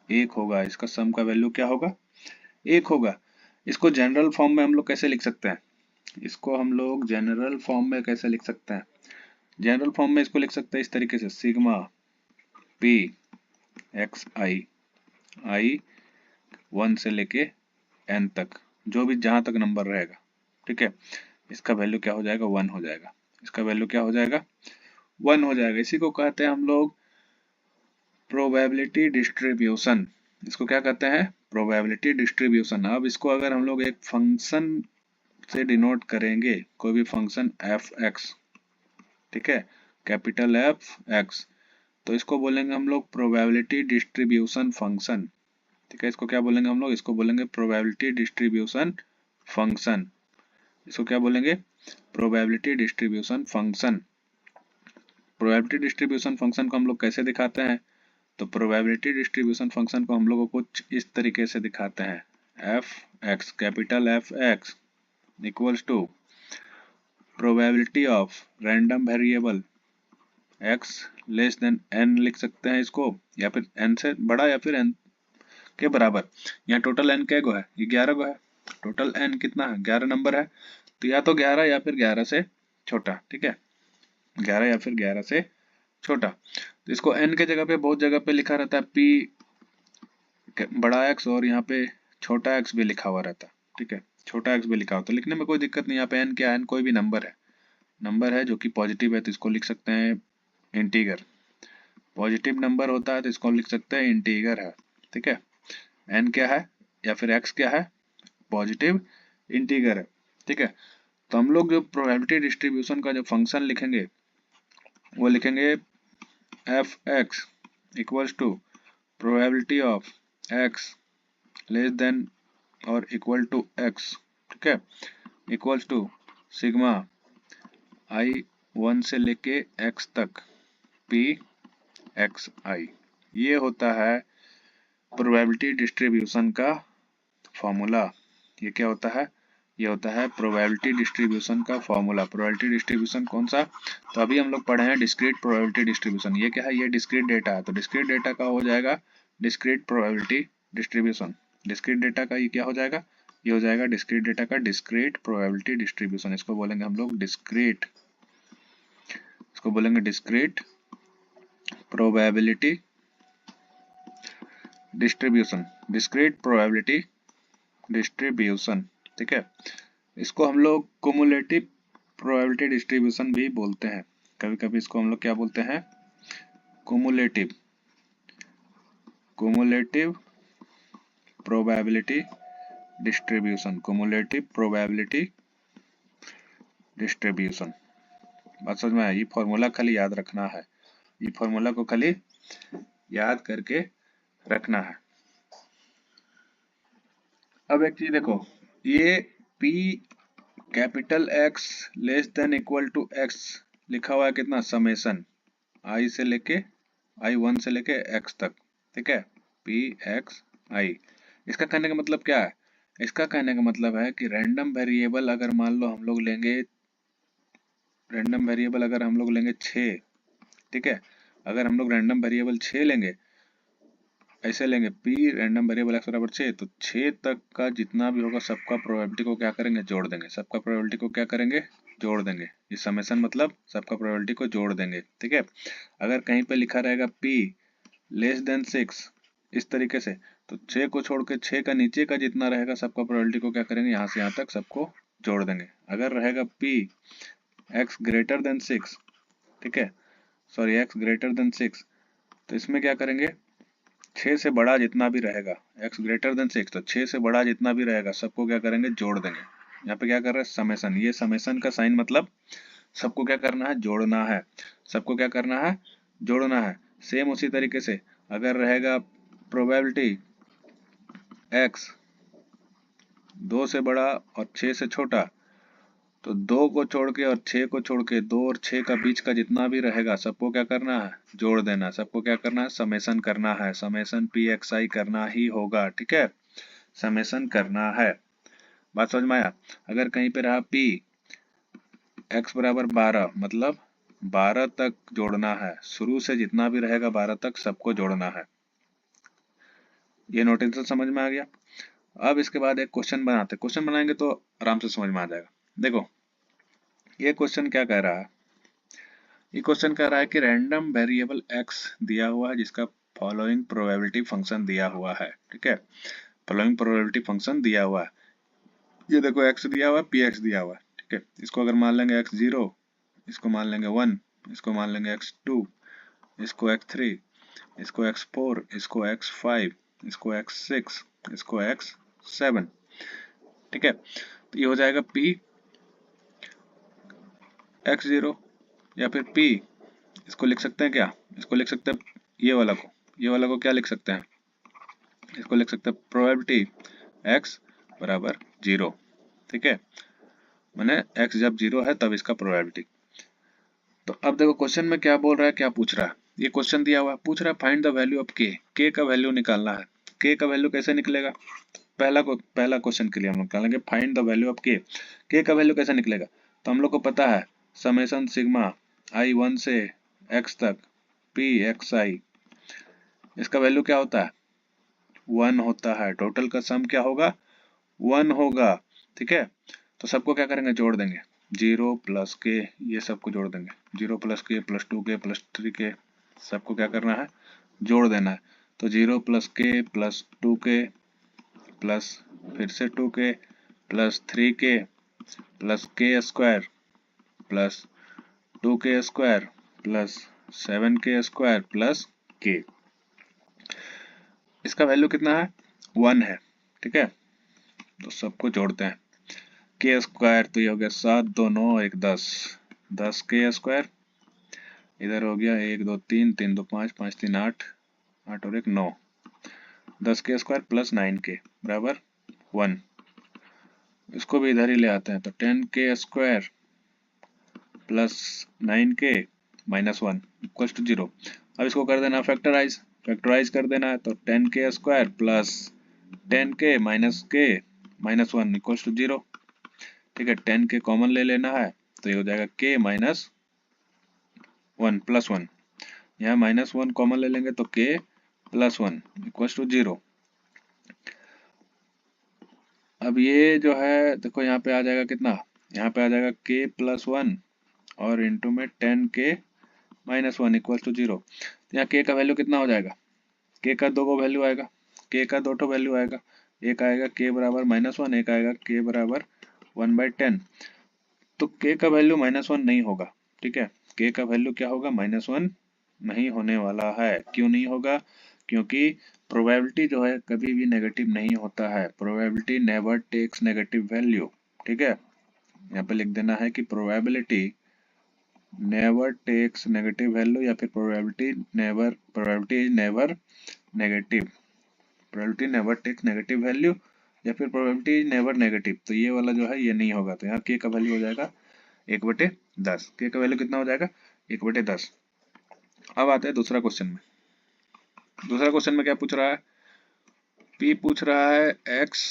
एक होगा। इसका सम का वैल्यू क्या होगा, एक होगा। इसको जनरल फॉर्म में हम लोग कैसे लिख सकते हैं, इसको हम लोग जनरल फॉर्म में कैसे लिख सकते हैं, जनरल फॉर्म में इसको लिख सकते हैं इस तरीके से, सिग्मा p x i 1 से लेके n तक, जो भी जहां तक नंबर रहेगा, ठीक है, इसका वैल्यू क्या हो जाएगा, 1 हो जाएगा। इसका वैल्यू क्या हो जाएगा, 1 हो जाएगा। इसी को कहते हैं हम लोग प्रोबेबिलिटी डिस्ट्रीब्यूशन। इसको क्या कहते हैं, प्रोबेबिलिटी डिस्ट्रीब्यूशन। अब इसको अगर हम लोग एक फंक्शन से डिनोट करेंगे, कोई भी फंक्शन एफ एक्स, ठीक है, कैपिटल एफ एक्स, तो इसको बोलेंगे हम लोग प्रोबेबिलिटी डिस्ट्रीब्यूशन फंक्शन, ठीक है। इसको क्या बोलेंगे हम लोग, इसको बोलेंगे प्रोबेबिलिटी डिस्ट्रीब्यूशन फंक्शन। इसको क्या बोलेंगे, probability distribution function. Probability distribution function को हम लोग कैसे दिखाते हैं, तो प्रोबेबिलिटी डिस्ट्रीब्यूशन फंक्शन को हम लोगों को कुछ इस तरीके से दिखाते हैं, F X, capital F X equals to probability of random variable X less than N लिख सकते हैं इसको, या फिर एन से बड़ा या फिर एन के बराबर। यहाँ टोटल एन क्या गो है, ये 11 गो है। टोटल एन कितना है, 11 नंबर है, तो या तो 11 या फिर 11 से छोटा, ठीक है, 11 या फिर 11 से छोटा। तो इसको n के जगह पे बहुत जगह पे लिखा रहता है p बड़ा x, और यहाँ पे छोटा x भी लिखा हुआ रहता है, ठीक है, छोटा x भी लिखा हुआ, तो लिखने में कोई दिक्कत नहीं। यहाँ पे n क्या है, n कोई भी नंबर है, नंबर है जो कि पॉजिटिव है, तो इसको लिख सकते हैं इंटीगर। पॉजिटिव नंबर होता है तो इसको लिख सकते हैं इंटीगर है, ठीक है। n क्या है या फिर x क्या है, पॉजिटिव इंटीगर है, ठीक है। तो हम लोग जो प्रोबेबिलिटी डिस्ट्रीब्यूशन का जो फंक्शन लिखेंगे वो लिखेंगे F X equals to probability of X less than और इक्वल टू एक्स, ठीक है, इक्वल्स टू सिग्मा आई 1 से लेके x तक p x i। ये होता है प्रोबेबिलिटी डिस्ट्रीब्यूशन का फॉर्मूला। ये क्या होता है, ये होता है प्रोबेबिलिटी डिस्ट्रीब्यूशन का फॉर्मूला। प्रोबेबिलिटी डिस्ट्रीब्यूशन कौन सा, तो अभी हम लोग पढ़े हैं डिस्क्रीट प्रोबेबिलिटी डिस्ट्रीब्यूशन। ये क्या है, ये डिस्क्रीट डेटा है, तो डिस्क्रीट डेटा का हो जाएगा discrete probability distribution. Discrete data का ये क्या हो जाएगा, ये हो जाएगा डिस्क्रीट डेटा का डिस्क्रीट प्रोबेबिलिटी डिस्ट्रीब्यूशन। इसको बोलेंगे हम लोग डिस्क्रीट, इसको बोलेंगे discrete probability distribution, discrete probability distribution, ठीक है। इसको हम लोग कुमुलेटिव प्रोबेबिलिटी डिस्ट्रीब्यूशन भी बोलते हैं। कभी कभी इसको हम लोग क्या बोलते हैं, cumulative, cumulative probability distribution, cumulative probability distribution. बात समझ में आया, ये फॉर्मूला खाली याद रखना है, ये फॉर्मूला को खाली याद करके रखना है। अब एक चीज देखो, ये P capital X less than equal to X लिखा हुआ है कितना, समेसन I से लेके I1 से लेके X तक, ठीक है, पी एक्स आई। इसका कहने का मतलब क्या है? इसका कहने का मतलब है कि रैंडम वेरिएबल अगर मान लो हम लोग लेंगे, रैंडम वेरिएबल अगर हम लोग लेंगे 6, ठीक है, अगर हम लोग रैंडम वेरिएबल 6 लेंगे, ऐसे लेंगे पी रैंडम वेरिएबल एक्स बराबर 6, तो 6 तक का जितना भी होगा सबका प्रोबेबिलिटी को क्या करेंगे, जोड़ देंगे। सबका प्रोबेबिलिटी को क्या करेंगे, जोड़ देंगे। ये समेशन मतलब सबका प्रोबेबिलिटी को जोड़ देंगे, ठीक है। अगर कहीं पे लिखा रहेगा पी लेस देन 6 इस तरीके से, तो 6 को छोड़ के 6 का नीचे का जितना रहेगा सबका प्रोबेबिलिटी को क्या करेंगे, यहाँ से यहाँ तक सबको जोड़ देंगे। अगर रहेगा पी एक्स ग्रेटर देन 6, ठीक है, सॉरी एक्स ग्रेटर देन 6, तो इसमें क्या करेंगे, 6 से बड़ा जितना भी रहेगा, x ग्रेटर देन 6, तो 6 से बड़ा जितना भी रहेगा सबको क्या करेंगे, जोड़ देंगे। यहाँ पे क्या कर रहे हैं, समेशन। ये समेशन का साइन मतलब सबको क्या करना है, जोड़ना है। सबको क्या करना है, जोड़ना है। सेम उसी तरीके से अगर रहेगा प्रोबेबिलिटी x 2 से बड़ा और 6 से छोटा, तो 2 को छोड़ के और 6 को छोड़ के 2 और 6 का बीच का जितना भी रहेगा सबको क्या करना है, जोड़ देना। सबको क्या करना है, समेशन करना है। समेशन पी एक्स आई करना ही होगा, ठीक है, समेशन करना है। बात समझ में आया? अगर कहीं पे रहा पी एक्स बराबर 12, मतलब 12 तक जोड़ना है। शुरू से जितना भी रहेगा 12 तक सबको जोड़ना है। ये नोटेशन समझ में आ गया? अब इसके बाद एक क्वेश्चन बनाते। क्वेश्चन बनाएंगे तो आराम से समझ में आ जाएगा। देखो ये क्वेश्चन क्या कह रहा है, ये क्वेश्चन कह रहा है कि रैंडम वेरिएबल x दिया हुआ है जिसका फॉलोइंग प्रोबेबिलिटी फंक्शन दिया हुआ है, ठीक है, फॉलोइंग प्रोबेबिलिटी फंक्शन दिया हुआ है। ये देखो x दिया हुआ है, px दिया हुआ है, ठीक है। इसको अगर मान लेंगे x0, इसको मान लेंगे 1, इसको मान लेंगे x2, इसको x3, इसको x4, इसको x5, इसको x6, इसको x7, ठीक है। तो ये हो जाएगा p x0 या फिर p, इसको लिख सकते हैं क्या, इसको लिख सकते हैं ये वाला को, ये वाला को क्या लिख सकते हैं, इसको लिख सकते हैं प्रोबेबिलिटी x बराबर 0, ठीक है, मैंने x जब 0 है तब इसका प्रोबेबिलिटी। तो अब देखो क्वेश्चन में क्या बोल रहा है, क्या पूछ रहा है। ये क्वेश्चन दिया हुआ पूछ रहा है find the value of k का वैल्यू निकालना है। k का वैल्यू कैसे निकलेगा, पहला क्वेश्चन के लिए हम लोग निकालेंगे find the value of k का वैल्यू कैसे निकलेगा। तो हम लोग को पता है समेशन सिग्मा i 1 से x तक p x i, इसका वैल्यू क्या होता है, 1 होता है। टोटल का सम क्या होगा, 1 होगा, ठीक है। तो सबको क्या करेंगे, जोड़ देंगे। 0 प्लस के, ये सबको जोड़ देंगे। 0 प्लस के प्लस 2k प्लस 3k, सबको क्या करना है, जोड़ देना है। तो 0 प्लस के प्लस 2k प्लस फिर से 2k plus 3k plus k square plus 2k square plus 7k square plus k, इसका वैल्यू कितना है, 1 है, ठीक है। तो सबको जोड़ते हैं। के स्क्वायर तो ये हो गया 7 2 9 1 10, 10 के स्क्वायर, इधर हो गया 1 2 3 3 2 5 5 3 8, 8 और 1 9, 10 के स्क्वायर प्लस 9 के बराबर 1। इसको भी इधर ही ले आते हैं, तो 10 के स्क्वायर प्लस 9 के माइनस 1 इक्वल्स टू 0। अब इसको कर देना फैक्टराइज, फैक्टराइज कर देना है, तो 10 के स्क्वायर प्लस 10 के माइनस 1 इक्वल्स टू 0, ठीक है। 10 के कॉमन ले लेना है, तो ये हो जाएगा k माइनस 1 प्लस 1, यहाँ माइनस 1 कॉमन ले लेंगे तो k प्लस 1 इक्वल्स टू 0। अब ये जो है देखो यहाँ पे आ जाएगा कितना, यहाँ पे आ जाएगा k प्लस 1 और इंटू में 10 k माइनस 1 इक्वल्स टू 0। तो यहाँ k का वैल्यू कितना हो जाएगा, k का दो वैल्यू आएगा, k का दो वैल्यू आएगा। एक आएगा k बराबर माइनस 1, एक आएगा k बराबर 1/10। तो k का वैल्यू -1 नहीं होगा, ठीक है। k का वैल्यू क्या होगा, -1 नहीं होने वाला है। क्यों नहीं होगा, क्योंकि प्रोबेबिलिटी जो है कभी भी नेगेटिव नहीं होता है। Probability never takes negative value, ठीक है। यहाँ पे लिख देना है कि probability never takes negative value, या फिर probability never negative, probability never takes negative value, या फिर प्रोबेबिलिटी नेवर नेगेटिव। तो ये वाला जो है ये नहीं होगा। तो यहाँ k का वैल्यू हो जाएगा 1/10। के का वैल्यू कितना हो जाएगा, 1/10। अब आते हैं दूसरा क्वेश्चन में। दूसरा क्वेश्चन में क्या पूछ रहा है, P पूछ रहा है x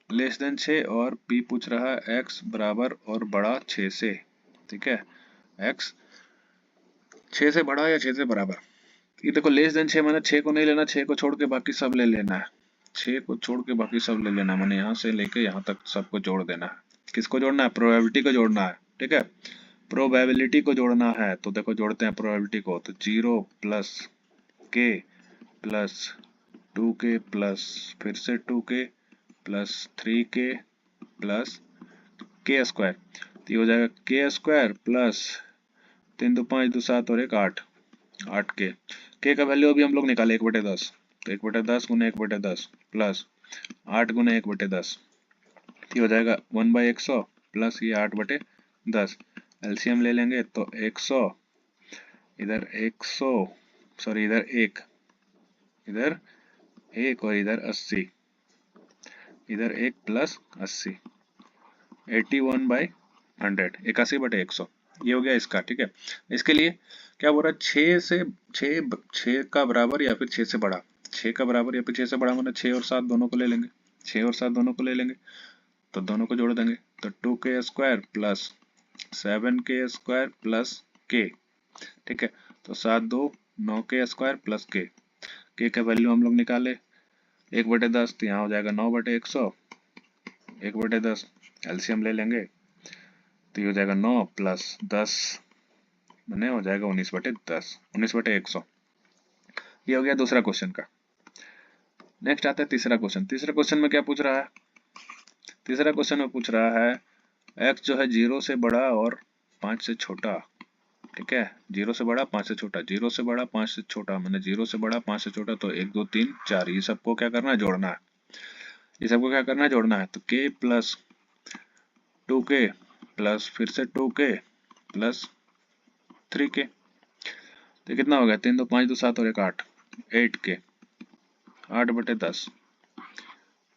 लेस देन 6 और P पूछ रहा है x बराबर और बड़ा 6 से। ठीक है, x 6 से बड़ा या 6 से बराबर। ये देखो लेस देन 6 मैंने 6 को नहीं लेना, 6 को छोड़ के बाकी सब ले लेना है, 6 को छोड़ के बाकी सब ले लेना, मैंने यहाँ से लेके यहाँ तक सबको जोड़ देना है। किसको जोड़ना है, प्रोबेबिलिटी को जोड़ना है। ठीक है, प्रोबेबिलिटी को जोड़ना है, तो देखो जोड़ते हैं प्रोबेबिलिटी को, तो 0 प्लस के प्लस 2k प्लस फिर से 2k प्लस 3k प्लस के स्क्वायर, तो ये हो जाएगा के स्क्वायर प्लस 3 2 5 2 7 और 1 8, 8k। के का वैल्यू अभी हम लोग निकाले 1/10, तो 1/10 गुने 1/10 प्लस 8 गुने 1/10, ये हो जाएगा 1/100 प्लस ये 8/10। एलसीएम ले लेंगे तो 100, इधर 100, सॉरी इधर 1, इधर 1 और इधर 80, इधर 1 प्लस 80, 81/100, 81/100, ये हो गया इसका। ठीक है, इसके लिए क्या बोल रहा है, 6 से 6 का बराबर या फिर 6 से बड़ा, 6 का बराबर या फिर 6 से बड़ा, मतलब 6 और 7 दोनों को ले लेंगे, 6 और 7 दोनों को ले लेंगे, तो दोनों को जोड़ देंगे, तो 2k square plus 7k square plus k। ठीक है, तो 7 2 9k स्क्वायर प्लस k का वैल्यू हम लोग निकाले 1/10, तो यहाँ हो जाएगा 9/100, 1/10 एलसीएम ले लेंगे, तो ये हो जाएगा 9 प्लस 10 मैंने हो जाएगा 19/10, 19/100। ये हो गया दूसरा क्वेश्चन का। नेक्स्ट आता है तीसरा क्वेश्चन। तीसरा क्वेश्चन में क्या पूछ रहा है, तीसरा क्वेश्चन में पूछ रहा है x जो है 0 से बड़ा और 5 से छोटा। ठीक है, 0 से बड़ा 5 से छोटा, 0 से बड़ा 5 से छोटा, मैंने 0 से बड़ा 5 से छोटा, तो 1 2 3 4, ये सबको क्या करना है, जोड़ना है, ये सबको क्या करना है, जोड़ना है, तो k प्लस 2k प्लस फिर से 2k प्लस 3k, तो कितना हो गया, 3 2 5 2 7 और 1 8, 8k, 8/10,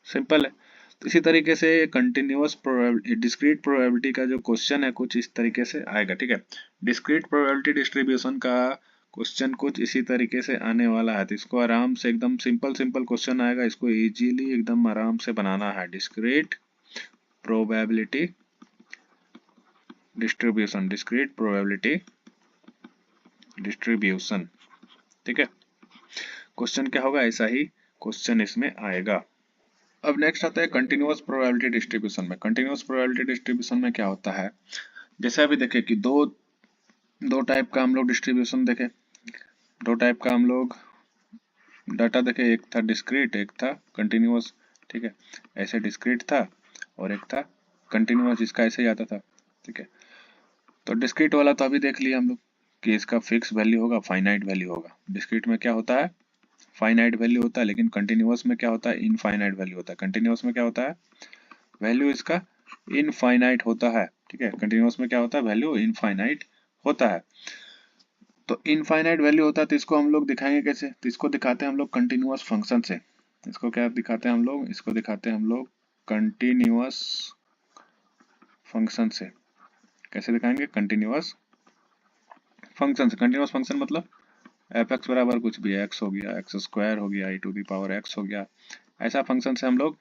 सिंपल है। तो इसी तरीके से कंटिन्यूअस डिस्क्रीट प्रोबेबिलिटी का जो क्वेश्चन है कुछ इस तरीके से आएगा। ठीक है, डिस्क्रीट प्रोबेबिलिटी डिस्ट्रीब्यूशन का क्वेश्चन कुछ इसी तरीके से आने वाला है, तो इसको आराम से एकदम सिंपल सिंपल क्वेश्चन आएगा, इसको इजीली एकदम आराम से बनाना है। Discrete probability distribution, discrete probability distribution. ठीक है, क्वेश्चन क्या होगा, ऐसा ही क्वेश्चन इसमें आएगा। अब नेक्स्ट आता है कंटिन्यूअस प्रोबेबिलिटी डिस्ट्रीब्यूशन में। कंटिन्यूअस प्रोबेबिलिटी डिस्ट्रीब्यूशन में क्या होता है, जैसे अभी देखे कि दो टाइप का हम लोग डिस्ट्रीब्यूशन देखे, दो टाइप का हम लोग डाटा देखे, एक था डिस्क्रीट, एक था कंटिन्यूअस। ठीक है, ऐसे डिस्क्रीट था और एक था कंटिन्यूअस, जिसका ऐसे ही आता था। ठीक है, तो डिस्क्रीट वाला तो अभी देख लिया हम लोग कि इसका फिक्स वैल्यू होगा, फाइनाइट वैल्यू होगा। डिस्क्रीट में क्या होता है, फाइनाइट वैल्यू होता है, लेकिन कंटिन्यूअस में क्या होता है, इनफाइनाइट वैल्यू होता है। कंटिन्यूअस में क्या होता है, वैल्यू इसका इनफाइनाइट होता है। ठीक है, कंटिन्यूअस में क्या होता है, वैल्यू इनफाइनाइट होता है। तो इनफाइनाइट वैल्यू होता है, तो इसको हम लोग दिखाएंगे कैसे, तो इसको दिखाते हैं हम लोग कंटिन्यूअस फंक्शन से। इसको क्या दिखाते हैं हम लोग, इसको दिखाते हैं हम लोग कंटिन्यूअस फंक्शन से। कैसे दिखाएंगे, कंटिन्यूअस फंक्शन से। कंटिन्यूअस फंक्शन मतलब एफ एक्स बराबर कुछ भी, एक्स हो गया, एक्स स्क्वायर हो गया, e⁻x हो गया, ऐसा फंक्शन से हम लोग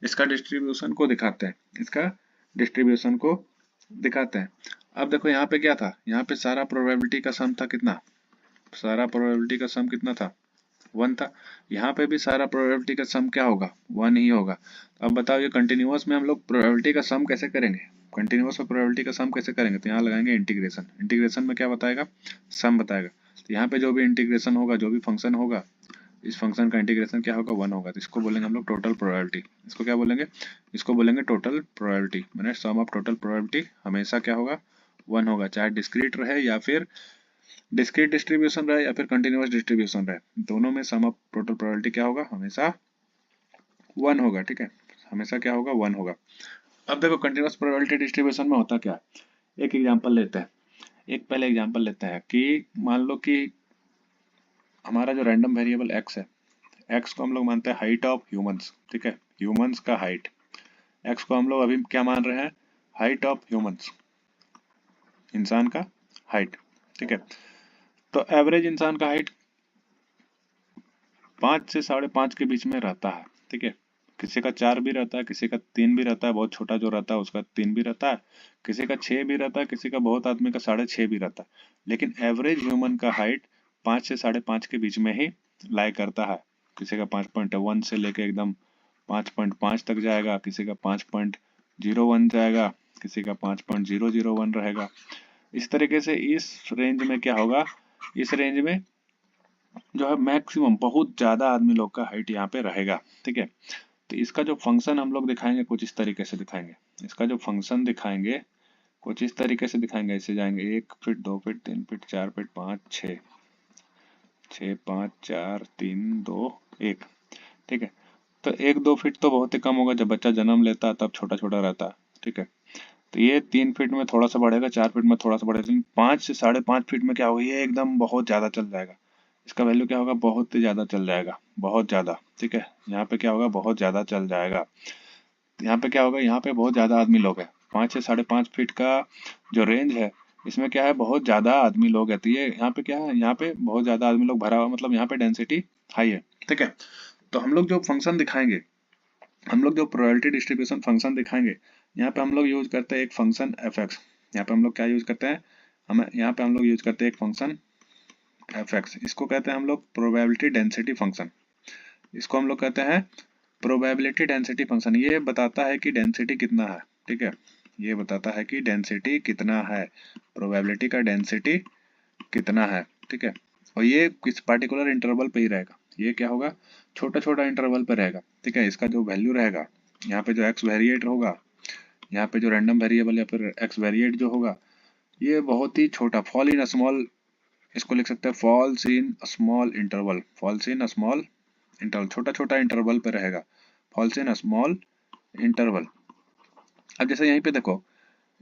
इसका डिस्ट्रीब्यूशन को दिखाते हैं, इसका डिस्ट्रीब्यूशन को दिखाते हैं। अब देखो यहाँ पे क्या था, यहाँ पे सारा प्रोबेबिलिटी का सम था कितना, सारा प्रोबेबिलिटी का सम कितना था, 1 था। यहाँ पे भी सारा प्रोबेबिलिटी का सम क्या होगा, 1 ही होगा। अब बताओ ये कंटिन्यूअस में हम लोग प्रोबेबिलिटी का सम कैसे करेंगे, कंटिन्यूअस में प्रोबेबिलिटी का सम कैसे करेंगे, तो यहाँ लगाएंगे इंटीग्रेशन। इंटीग्रेशन में क्या बताएगा, सम बताएगा। तो यहाँ पे जो भी इंटीग्रेशन होगा, जो भी फंक्शन होगा, इस फंक्शन का इंटीग्रेशन क्या होगा, 1 होगा, तो इसको बोलेंगे हम लोग टोटल प्रोबेबिलिटी। इसको क्या बोलेंगे, इसको बोलेंगे टोटल प्रोबेबिलिटी, मैंने सम ऑफ टोटल प्रोबेबिलिटी हमेशा क्या होगा, 1 होगा, चाहे डिस्क्रीट रहे या फिर डिस्क्रीट डिस्ट्रीब्यूशन रहे या फिर कंटिन्यूअस डिस्ट्रीब्यूशन रहे, दोनों में सम ऑफ टोटल प्रोबेबिलिटी क्या होगा, हमेशा 1 होगा। ठीक है, हमेशा क्या होगा, 1 होगा। अब देखो कंटिन्यूअस प्रोबेबिलिटी डिस्ट्रीब्यूशन में होता क्या है, एक एग्जांपल लेते हैं, एक पहले एग्जांपल लेते हैं कि मान लो कि हमारा जो रैंडम वेरिएबल x है, x को हम लोग मानते हैं हाइट ऑफ ह्यूमंस। ठीक है, ह्यूमंस का हाइट, x को हम लोग अभी क्या मान रहे हैं, हाइट ऑफ ह्यूमंस, इंसान का हाइट। ठीक है, तो एवरेज इंसान का हाइट 5 से 5.5 के बीच में रहता है, ठीक है। किसी का 4 भी रहता है, किसी का 3 भी रहता है, बहुत छोटा जो रहता है उसका 3 भी रहता है, किसी का 6 भी रहता है, किसी का बहुत आदमी का 6.5 भी रहता है। लेकिन एवरेज ह्यूमन का हाइट 5 से 5.5 के बीच में ही लाई करता है। किसी का 5.1 से लेके एकदम 5.5 तक जाएगा, किसी का 5.01 जाएगा, किसी का 5.001 रहेगा। इस तरीके से इस रेंज में क्या होगा, इस रेंज में जो है मैक्सिमम बहुत ज्यादा आदमी लोग का हाइट यहाँ पे रहेगा, ठीक है। तो इसका जो फंक्शन हम लोग दिखाएंगे कुछ इस तरीके से दिखाएंगे। इसका जो फंक्शन दिखाएंगे कुछ इस तरीके से दिखाएंगे। ऐसे जाएंगे 1 फीट 2 फीट 3 फीट 4 फीट 5 6 6 5 4 3 2 1, ठीक है। तो 1-2 फीट तो बहुत ही कम होगा, जब बच्चा जन्म लेता है तब छोटा छोटा रहता है, ठीक है। तो ये 3 फीट में थोड़ा सा बढ़ेगा, 4 फीट में थोड़ा सा बढ़ेगा, लेकिन 5 से 5.5 फीट में क्या होगा, ये एकदम बहुत ज्यादा चल जाएगा। इसका वैल्यू क्या होगा, बहुत ही ज्यादा चल जाएगा, बहुत ज्यादा, ठीक है। यहाँ पे क्या होगा, बहुत ज्यादा चल जाएगा। यहाँ पे क्या होगा, यहाँ पे बहुत ज्यादा आदमी लोग है। 5 से 5.5 फीट का जो रेंज है, इसमें क्या है, बहुत ज्यादा आदमी लोग है। तो ये यहाँ पे क्या है, यहाँ पे बहुत ज्यादा आदमी लोग भरा हुआ, मतलब यहाँ पे डेंसिटी हाई है, ठीक है। तो हम लोग जो फंक्शन दिखाएंगे, हम लोग जो प्रोबेबिलिटी डिस्ट्रीब्यूशन फंक्शन दिखाएंगे, यहाँ पे हम लोग यूज करते हैं एक फंक्शन एफ एक्स। यहाँ पे हम लोग क्या यूज करते हैं, हम यहाँ पे हम लोग यूज करते हैं एक फंक्शन एफ एक्स। इसको कहते हैं हम लोग प्रोबेबिलिटी डेंसिटी फंक्शन। इसको हम लोग कहते हैं प्रोबेबिलिटी डेंसिटी फंक्शन। ये बताता है कि डेंसिटी कितना है, ठीक है। ये बताता है कि डेंसिटी कितना है, प्रोबेबिलिटी का डेंसिटी कितना है, ठीक है। और ये किस पार्टिकुलर इंटरवल पे ही रहेगा। ये क्या होगा, छोटा छोटा इंटरवल पे रहेगा, ठीक है। इसका जो वैल्यू रहेगा, यहाँ पे जो एक्स वेरिएट होगा, यहाँ पे जो रैंडम वेरिएबल या फिर एक्स वेरिएट जो होगा, ये बहुत ही छोटा, फॉल इन स्मॉल, इसको लिख सकते हैं falls in small interval, falls in small interval, छोटा छोटा इंटरवल पे रहेगा, फॉल्स इन स्मॉल इंटरवल। अब जैसे यहीं पे देखो,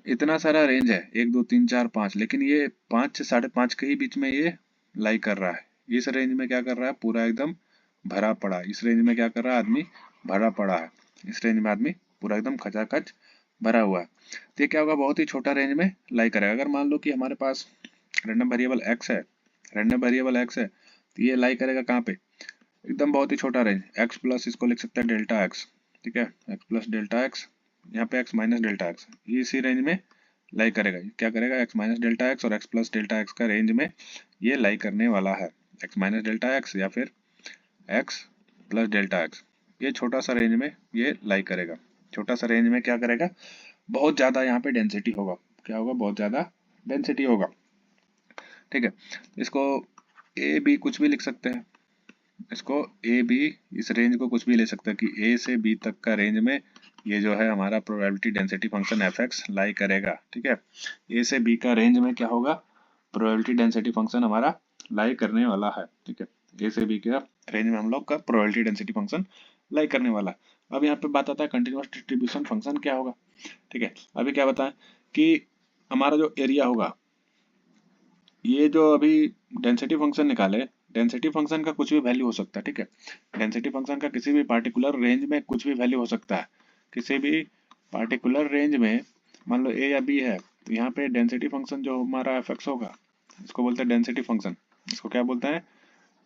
इतना सारा रेंज है 1 2 3 4 5, लेकिन ये 5 से 5.5 के ही बीच में ये लाई कर रहा है। इस रेंज में क्या कर रहा है, पूरा एकदम भरा पड़ा। इस रेंज में क्या कर रहा है, आदमी भरा पड़ा है। इस रेंज में आदमी पूरा एकदम खचाखच भरा हुआ है। तो ये क्या होगा, बहुत ही छोटा रेंज में लाई करेगा। अगर मान लो कि हमारे पास रैंडम वेरिएबल एक्स है, रैंडम वेरिएबल एक्स है, तो ये लाई करेगा कहाँ पे, एकदम बहुत ही छोटा रेंज, एक्स प्लस, इसको लिख सकते हैं डेल्टा एक्स, ठीक है। एक्स प्लस डेल्टा एक्स, यहाँ पे एक्स माइनस डेल्टा एक्स, इसी रेंज में लाई करेगा। क्या करेगा, एक्स माइनस डेल्टा एक्स और एक्स प्लस डेल्टा एक्स का रेंज में ये लाई करने वाला है। एक्स माइनस डेल्टा एक्स या फिर एक्स प्लस डेल्टा एक्स, ये छोटा सा रेंज में ये लाई करेगा। छोटा सा रेंज में क्या करेगा, बहुत ज्यादा यहाँ पे डेंसिटी होगा। क्या होगा, बहुत ज्यादा डेंसिटी होगा, ठीक है। इसको ए बी कुछ भी लिख सकते हैं। इसको ए बी, इस रेंज को कुछ भी ले सकते हैं कि ए से बी तक का रेंज में ये जो है हमारा probability density function F X lie करेगा, ठीक है। ए से बी का रेंज में क्या होगा, प्रोबेबिलिटी डेंसिटी फंक्शन हमारा लाई करने वाला है, ठीक है। ए से बी का रेंज में हम लोग का प्रोबेबिलिटी डेंसिटी फंक्शन लाई करने वाला है। अब यहाँ पे बात आता है कंटिन्यूअस डिस्ट्रीब्यूशन फंक्शन क्या होगा, ठीक है। अभी क्या बताएं कि हमारा जो एरिया होगा, ये जो अभी डेंसिटी फंक्शन निकाले, डेंसिटी फंक्शन का कुछ भी वैल्यू हो सकता है, ठीक है। डेंसिटी फंक्शन का किसी भी पार्टिकुलर रेंज में कुछ भी वैल्यू हो सकता है। किसी भी पार्टिकुलर रेंज में मान लो ए या बी है, तो यहाँ पे डेंसिटी फंक्शन जो हमारा एफ एक्स होगा, इसको बोलते हैं डेंसिटी फंक्शन। इसको क्या बोलते हैं,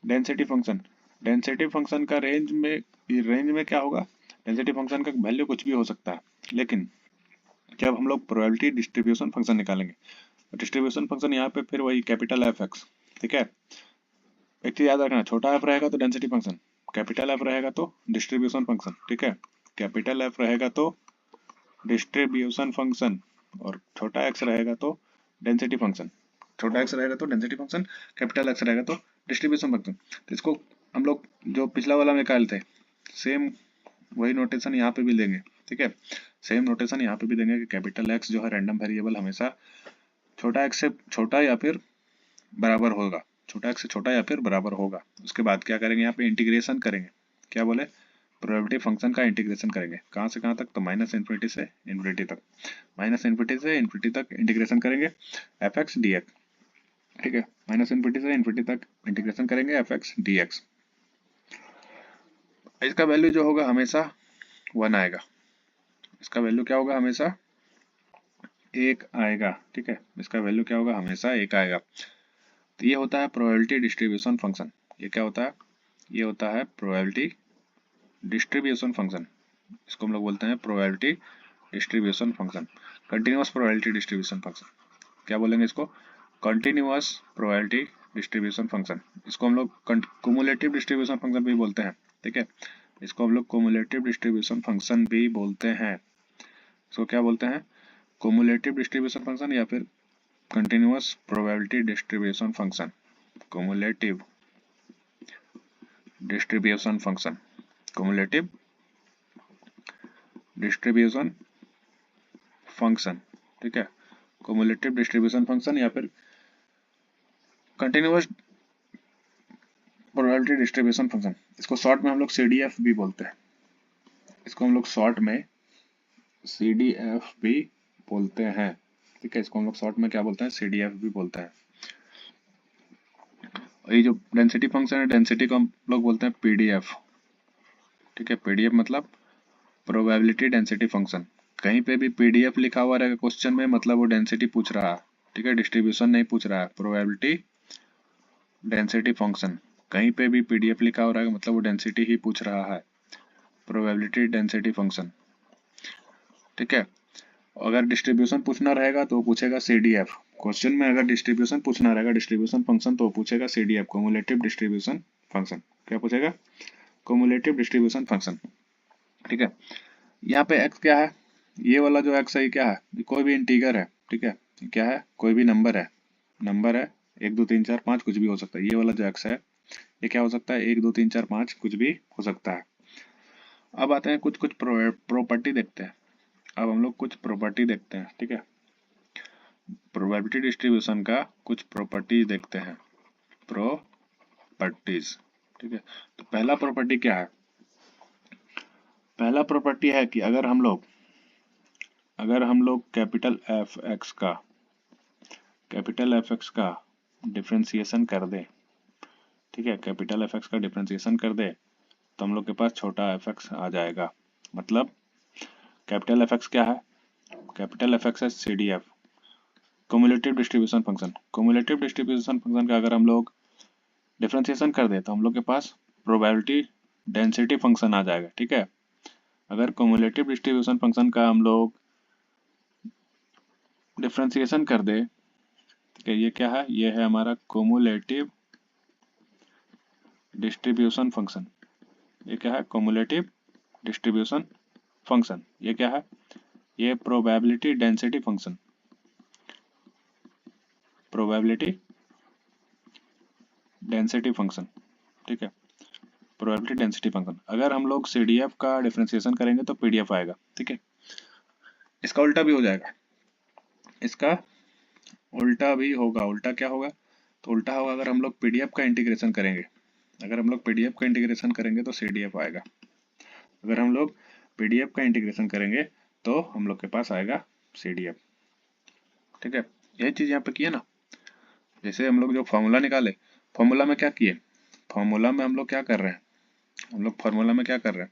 डेंसिटी फंक्शन। डेंसिटी फंक्शन का रेंज में क्या होगा, डेंसिटी फंक्शन का वैल्यू कुछ भी हो सकता है। लेकिन जब हम लोग प्रोबेबिलिटी डिस्ट्रीब्यूशन फंक्शन निकालेंगे, डिस्ट्रीब्यूशन फंक्शन यहाँ पे फिर वही कैपिटल एफ एक्स, ठीक है। एक चीज याद रखना, छोटा एफ रहेगा तो डेंसिटी फंक्शन, कैपिटल एफ रहेगा तो डिस्ट्रीब्यूशन फंक्शन, ठीक है। कैपिटल एफ रहेगा तो डिस्ट्रीब्यूशन फंक्शन, और छोटा एक्स रहेगा तो डेंसिटी फंक्शन। छोटा एक्स रहेगा तो डेंसिटी फंक्शन, कैपिटल एक्स रहेगा तो डिस्ट्रीब्यूशन फंक्शन। तो इसको हम लोग जो पिछला वाला निकाले थे, सेम वही नोटेशन यहाँ पे भी देंगे, ठीक है। सेम नोटेशन यहाँ पे भी देंगे कि कैपिटल एक्स जो है रैंडम वेरिएबल हमेशा छोटा एक्स से छोटा या फिर बराबर होगा, छोटा एक्स से छोटा या फिर बराबर होगा। उसके बाद क्या करेंगे, यहाँ पे इंटीग्रेशन करेंगे। क्या बोले, प्रोबेबिलिटी फंक्शन का इंटीग्रेशन करेंगे। कहाँ से कहाँ तक, तो माइनस इन्फिनिटी से इन्फिनिटी तक, माइनस इन्फिनिटी से इन्फिनिटी तक इंटीग्रेशन करेंगे एफ एक्स डी एक्स, ठीक है। माइनस इन्फिनिटी से इन्फिनिटी तक इंटीग्रेशन करेंगे एफ एक्स डी एक्स। इसका वैल्यू जो होगा हमेशा 1 आएगा। इसका वैल्यू क्या होगा, हमेशा 1 आएगा, ठीक है। इसका वैल्यू क्या होगा, हमेशा 1 आएगा। तो ये होता है प्रोबेबिलिटी डिस्ट्रीब्यूशन फंक्शन। ये क्या होता है, ये होता है प्रोबेबिलिटी डिस्ट्रीब्यूशन फंक्शन, इसको हम लोग बोलते हैं probability distribution function, continuous probability distribution function. क्या बोलेंगे इसको? Continuous probability distribution function. इसको हम लोग क्युमुलेटिव डिस्ट्रीब्यूशन फंक्शन भी बोलते हैं, ठीक है। इसको हम लोग क्युमुलेटिव डिस्ट्रीब्यूशन फंक्शन भी बोलते हैं। इसको क्या बोलते हैं? क्युमुलेटिव डिस्ट्रीब्यूशन फंक्शन या फिर continuous probability distribution function. Cumulative distribution function, cumulative distribution function, ठीक है। क्युमुलेटिव डिस्ट्रीब्यूशन फंक्शन या फिर कंटिन्यूअस प्रोबेबिलिटी डिस्ट्रीब्यूशन फंक्शन। इसको शॉर्ट में हम लोग CDF भी बोलते हैं। इसको हम लोग शॉर्ट में CDF भी बोलते हैं, ठीक है। इसको हम लोग शॉर्ट में क्या बोलते हैं? CDF भी बोलते हैं। और ये जो डेंसिटी फंक्शन है, डेंसिटी को हम लोग बोलते हैं PDF, ठीक है। PDF मतलब प्रोबेबिलिटी डेंसिटी फंक्शन। कहीं पे भी PDF लिखा हुआ रहेगा क्वेश्चन में, मतलब वो डेंसिटी पूछ रहा है, ठीक है, डिस्ट्रीब्यूशन नहीं पूछ रहा है। प्रोबेबिलिटी डेंसिटी फंक्शन, कहीं पे भी PDF लिखा हो रहा है मतलब वो डेंसिटी ही पूछ रहा है, प्रोबेबिलिटी डेंसिटी फंक्शन, ठीक है। अगर डिस्ट्रीब्यूशन पूछना रहेगा तो पूछेगा CDF। क्वेश्चन में अगर डिस्ट्रीब्यूशन पूछना रहेगा, डिस्ट्रीब्यूशन फंक्शन, तो पूछेगा CDF, क्युमुलेटिव डिस्ट्रीब्यूशन फंक्शन। क्या पूछेगा? क्युमुलेटिव डिस्ट्रीब्यूशन फंक्शन, ठीक है। यहाँ पे x क्या है? ये वाला जो x है ये क्या है? ये कोई भी इंटीगर है, ठीक है। ये क्या है? कोई भी नंबर है, नंबर है 1 2 3 4 5 कुछ भी हो सकता है। ये वाला जो x है ये क्या हो सकता है? 1 2 3 4 5 कुछ भी हो सकता है। अब आते हैं कुछ कुछ प्रॉपर्टी देखते हैं। अब हम लोग कुछ प्रॉपर्टी देखते हैं, ठीक है। प्रोबेबिलिटी डिस्ट्रीब्यूशन का कुछ प्रॉपर्टीज देखते हैं, प्रॉपर्टीज, ठीक है। तो पहला प्रॉपर्टी क्या है? पहला प्रॉपर्टी है कि अगर हम लोग कैपिटल एफ एक्स का डिफरेंशिएशन कर दे, ठीक है, कैपिटल एफ एक्स का डिफरेंशिएशन कर दे तो हम लोग के पास छोटा एफ एक्स आ जाएगा। मतलब कैपिटल एफ एक्स क्या है? कैपिटल एफ एक्स है CDF, cumulative distribution function. Cumulative distribution function का अगर हम लोग डिफरेंशिएशन कर दे तो हम लोग के पास प्रोबेबिलिटी डेंसिटी फंक्शन आ जाएगा, ठीक है। अगर क्युमुलेटिव डिस्ट्रीब्यूशन फंक्शन का हम लोग डिफरेंशिएशन कर दे, ठीक है, ये क्या है? ये है हमारा क्युमुलेटिव डिस्ट्रीब्यूशन फंक्शन। ये क्या है? Cumulative distribution function. ये क्या है? ये probability density function, probability density function, ठीक है, प्रोबेबिलिटी डेंसिटी फंक्शन। अगर हम लोग CDF का डिफरेंशिएशन करेंगे तो PDF आएगा, ठीक है। इसका उल्टा भी हो जाएगा, इसका उल्टा भी होगा। उल्टा क्या होगा? तो उल्टा होगा अगर हम लोग PDF का इंटीग्रेशन करेंगे, अगर हम लोग PDF का इंटीग्रेशन करेंगे तो CDF आएगा। अगर हम लोग PDF का इंटीग्रेशन करेंगे तो हम लोग के पास आएगा CDF, ठीक है। यही चीज यहाँ पे किए ना। जैसे हम लोग जो फॉर्मूला निकाले, फॉर्मूला में क्या किए? फॉर्मूला में हम लोग क्या कर रहे हैं? हम लोग फार्मूला में क्या कर रहे हैं?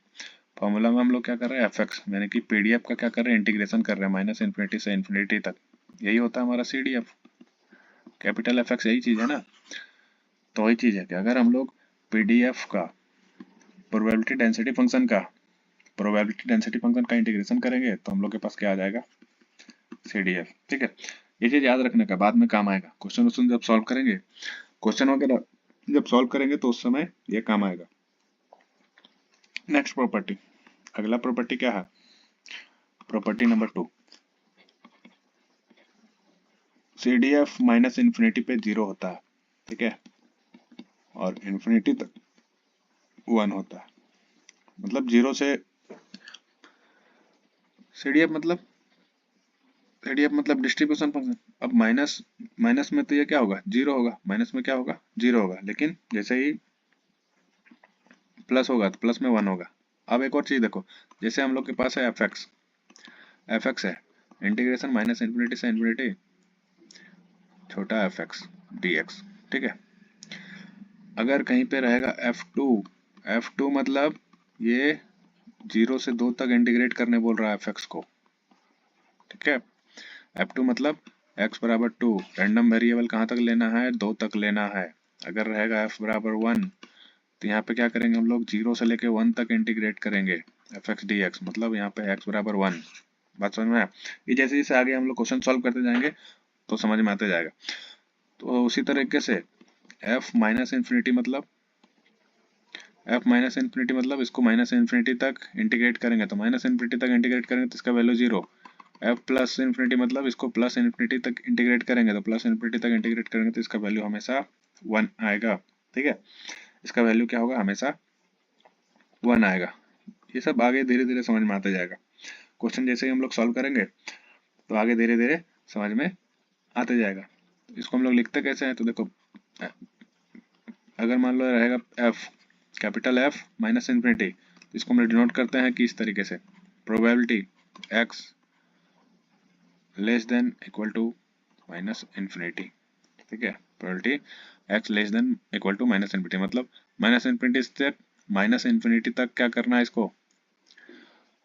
फॉर्मूला में हम लोग क्या कर रहे हैं? FX यानी कि PDF का क्या कर रहे हैं? इंटीग्रेशन कर रहे हैं -∞ से ∞ तक। यही होता है हमारा CDF, कैपिटल FX, यही चीज है ना। तो वही चीज है कि अगर हम लोग PDF का प्रोबेबिलिटी डेंसिटी फंक्शन का इंटीग्रेशन करेंगे तो हम लोग के पास क्या आ जाएगा? CDF, ठीक है। ये चीज याद रखने का, बाद में काम आएगा। क्वेश्चन जब सॉल्व करेंगे, क्वेश्चन वगैरह जब सॉल्व करेंगे तो उस समय ये काम आएगा। नेक्स्ट प्रॉपर्टी, अगला प्रॉपर्टी क्या है? प्रॉपर्टी नंबर 2, CDF -∞ पे 0 होता है, ठीक है, और इन्फिनिटी तक 1 होता है। मतलब 0 से CDF मतलब डिस्ट्रीब्यूशन फंक्शन। अब माइनस में तो ये क्या होगा? 0 होगा। माइनस में क्या होगा? 0 होगा। लेकिन जैसे ही प्लस होगा तो प्लस में 1 होगा। अब एक और चीज देखो, जैसे हम लोग के पास है FX है, इंटीग्रेशन -∞ से ∞, छोटा FX dx, ठीक है। अगर कहीं पे रहेगा F2 मतलब ये 0 से 2 तक इंटीग्रेट करने बोल रहा है FX को, ठीक है। F2 मतलब x बराबर 2, रैंडम वेरिएबल कहाँ तक लेना है? 2 तक लेना है। अगर रहेगा f बराबर 1, तो यहाँ पे क्या करेंगे हम लोग, 0 से लेके 1 तक इंटीग्रेट करेंगे एफ एक्स डी एक्स, मतलब यहाँ पे x बराबर 1। बात समझ में आया? ये जैसे जैसे आगे हम लोग क्वेश्चन सॉल्व करते जाएंगे तो समझ में आते जाएगा। तो उसी तरीके से f माइनस इन्फिनिटी मतलब इसको माइनस इन्फिनिटी तक इंटीग्रेट करेंगे, तो माइनस इन्फिनिटी तक इंटीग्रेट करेंगे तो इसका वैल्यू 0। f प्लस इन्फिनिटी मतलब इसको प्लस इन्फिनिटी तक इंटीग्रेट करेंगे, तो प्लस इन्फिनिटी तक इंटीग्रेट करेंगे तो इसका वैल्यू हमेशा 1 आएगा। ठीक है, इसका वैल्यू क्या होगा, हमेशा 1 आएगा। ये सब आगे धीरे धीरे समझ में आता जाएगा। क्वेश्चन जैसे ही हम लोग सॉल्व करेंगे तो आगे धीरे धीरे समझ में आते जाएगा। इसको हम लोग लिखते कैसे हैं, तो देखो अगर मान लो रहेगा f, capital F minus infinity, तो इसको हम लोग डिनोट करते हैं कि इस तरीके से, probability x less than equal to minus infinity. ठीक है, probability x less than equal to minus infinity, मतलब माइनस इन्फिनिटी से माइनस इन्फिनिटी तक क्या करना है, इसको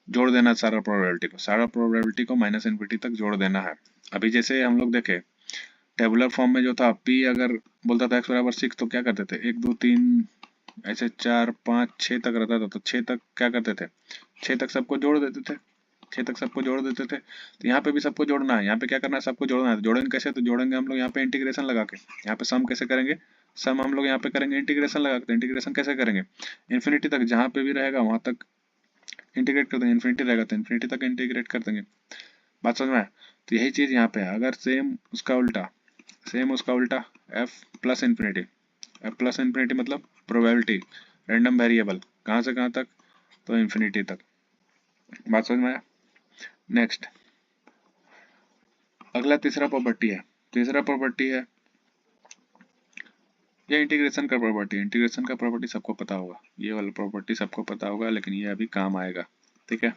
जोड़ देना, सारा प्रोबेबिलिटी को माइनस इन्फिनिटी तक जोड़ देना है। अभी जैसे हम लोग देखे टेबुलर फॉर्म में जो था, p अगर बोलता था x बराबर 6 तो क्या करते थे, 1 2 3 ऐसे 4 5 6 तक रहता था, तो 6 तक क्या करते थे, 6 तक सबको जोड़ देते थे, 6 तक सबको जोड़ देते थे। तो यहाँ पे भी सबको जोड़ना है, यहाँ पे क्या करना है, सबको जोड़ना है। तो जोड़ेंगे कैसे, तो जोड़ेंगे हम लोग यहाँ पे इंटीग्रेशन लगा के। यहाँ पे सम कैसे करेंगे, सम हम लोग यहाँ पे करेंगे इंटीग्रेशन लगा के। तो इंटीग्रेशन कैसे करेंगे, इन्फिनिटी तक, जहाँ पे भी रहेगा वहां तक इंटीग्रेट कर देंगे, इन्फिनिटी रहेगा तो इन्फिनिटी तक इंटीग्रेट कर देंगे। बात समझ में आया? तो यही चीज यहाँ पे है। अगर सेम उसका उल्टा f प्लस इन्फिनिटी मतलब प्रोबेबिलिटी रैंडम वेरिएबल, कहाँ से कहाँ तक, तो इन्फिनिटी तक। बात समझ में आया? नेक्स्ट अगला तीसरा प्रॉपर्टी है ये इंटीग्रेशन का प्रॉपर्टी सबको पता होगा, ये वाला प्रॉपर्टी सबको पता होगा, लेकिन ये अभी काम आएगा। ठीक है,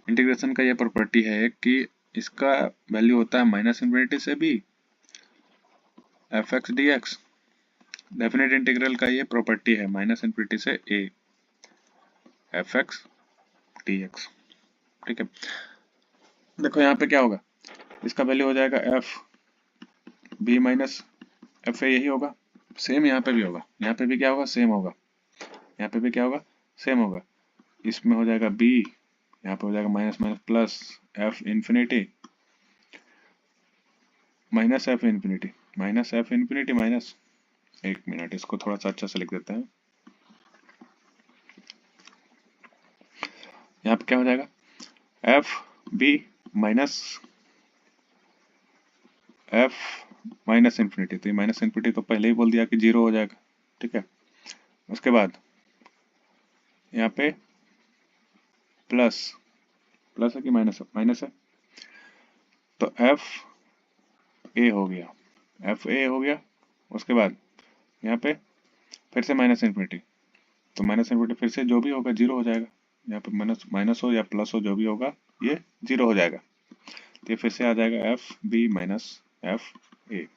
इंटीग्रेशन का ये प्रॉपर्टी है कि इसका वैल्यू होता है माइनस इन्फिनिटी से b F X D x. Definite integral का ये प्रॉपर्टी है, माइनस इन्फिनिटी से a F X D x. ठीक है, देखो यहाँ पे क्या होगा, इसका वैल्यू हो जाएगा f b माइनस एफ ए, यही होगा। सेम यहाँ पे भी होगा, यहाँ पे भी क्या होगा, सेम होगा, यहाँ पे भी क्या होगा, सेम होगा। इसमें हो जाएगा b, यहाँ पे हो जाएगा minus minus plus f infinity minus f infinity minus, एक मिनट इसको थोड़ा सा अच्छा से लिख देते हैं। यहाँ पे क्या हो जाएगा, f b माइनस इन्फिनिटी, तो ये माइनस इन्फिनिटी तो पहले ही बोल दिया कि 0 हो जाएगा। ठीक है, उसके बाद यहाँ पे प्लस है कि माइनस है, तो एफ ए हो गया, उसके बाद यहाँ पे फिर से माइनस इन्फिनिटी, तो माइनस इन्फिनिटी फिर से जो भी होगा 0 हो जाएगा। यहाँ पे माइनस हो या प्लस हो, जो भी होगा ये 0 हो जाएगा। तो ये फिर से आ जाएगा F B minus F A.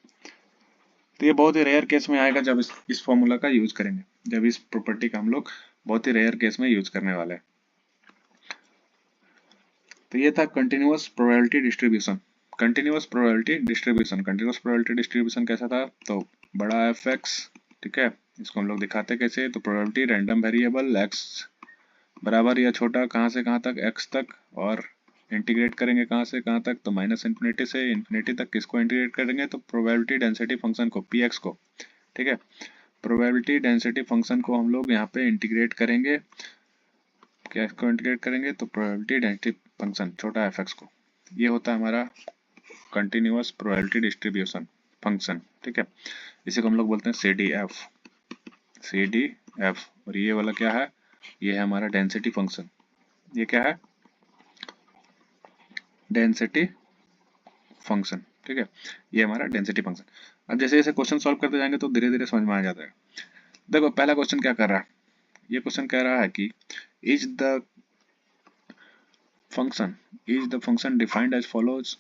तो ये बहुत ही रेयर केस में आएगा जब इस फॉर्मूला का यूज करेंगे, जब इस प्रॉपर्टी का हम लोग बहुत ही रेयर केस में यूज करने वाले हैं। तो ये था कंटिन्यूअस प्रोबेबिलिटी डिस्ट्रीब्यूशन कैसा था, तो बड़ा एफ एक्स, ठीक है, इसको हम लोग दिखाते कैसे, तो प्रोबेबिलिटी रैंडम वेरिएबल एक्स बराबर या छोटा कहाँ से कहाँ तक, एक्स तक, और इंटीग्रेट करेंगे कहाँ से कहाँ तक, तो माइनस इन्फिनिटी से इन्फिनिटी तक। किसको इंटीग्रेट करेंगे, तो प्रोबेबिलिटी डेंसिटी फंक्शन को, पी एक्स को। ठीक है, प्रोबेबिलिटी डेंसिटी फंक्शन को हम लोग यहाँ पे इंटीग्रेट करेंगे, क्या इसको इंटीग्रेट करेंगे, तो प्रोबेबिलिटी डेंसिटी फंक्शन छोटा एफ एक्स को। ये होता है हमारा कंटिन्यूअस प्रोबेबिलिटी डिस्ट्रीब्यूशन फंक्शन। ठीक है, इसे को हम लोग बोलते हैं सी डी एफ। और ये वाला क्या है, ये है हमारा डेंसिटी फंक्शन। ये क्या है, डेंसिटी फंक्शन। ठीक है, ये हमारा डेंसिटी फंक्शन। अब जैसे जैसे क्वेश्चन सॉल्व करते जाएंगे तो धीरे धीरे समझ में आ जाता है। देखो पहला क्वेश्चन क्या कर रहा है, ये क्वेश्चन कह रहा है कि is the function defined as follows,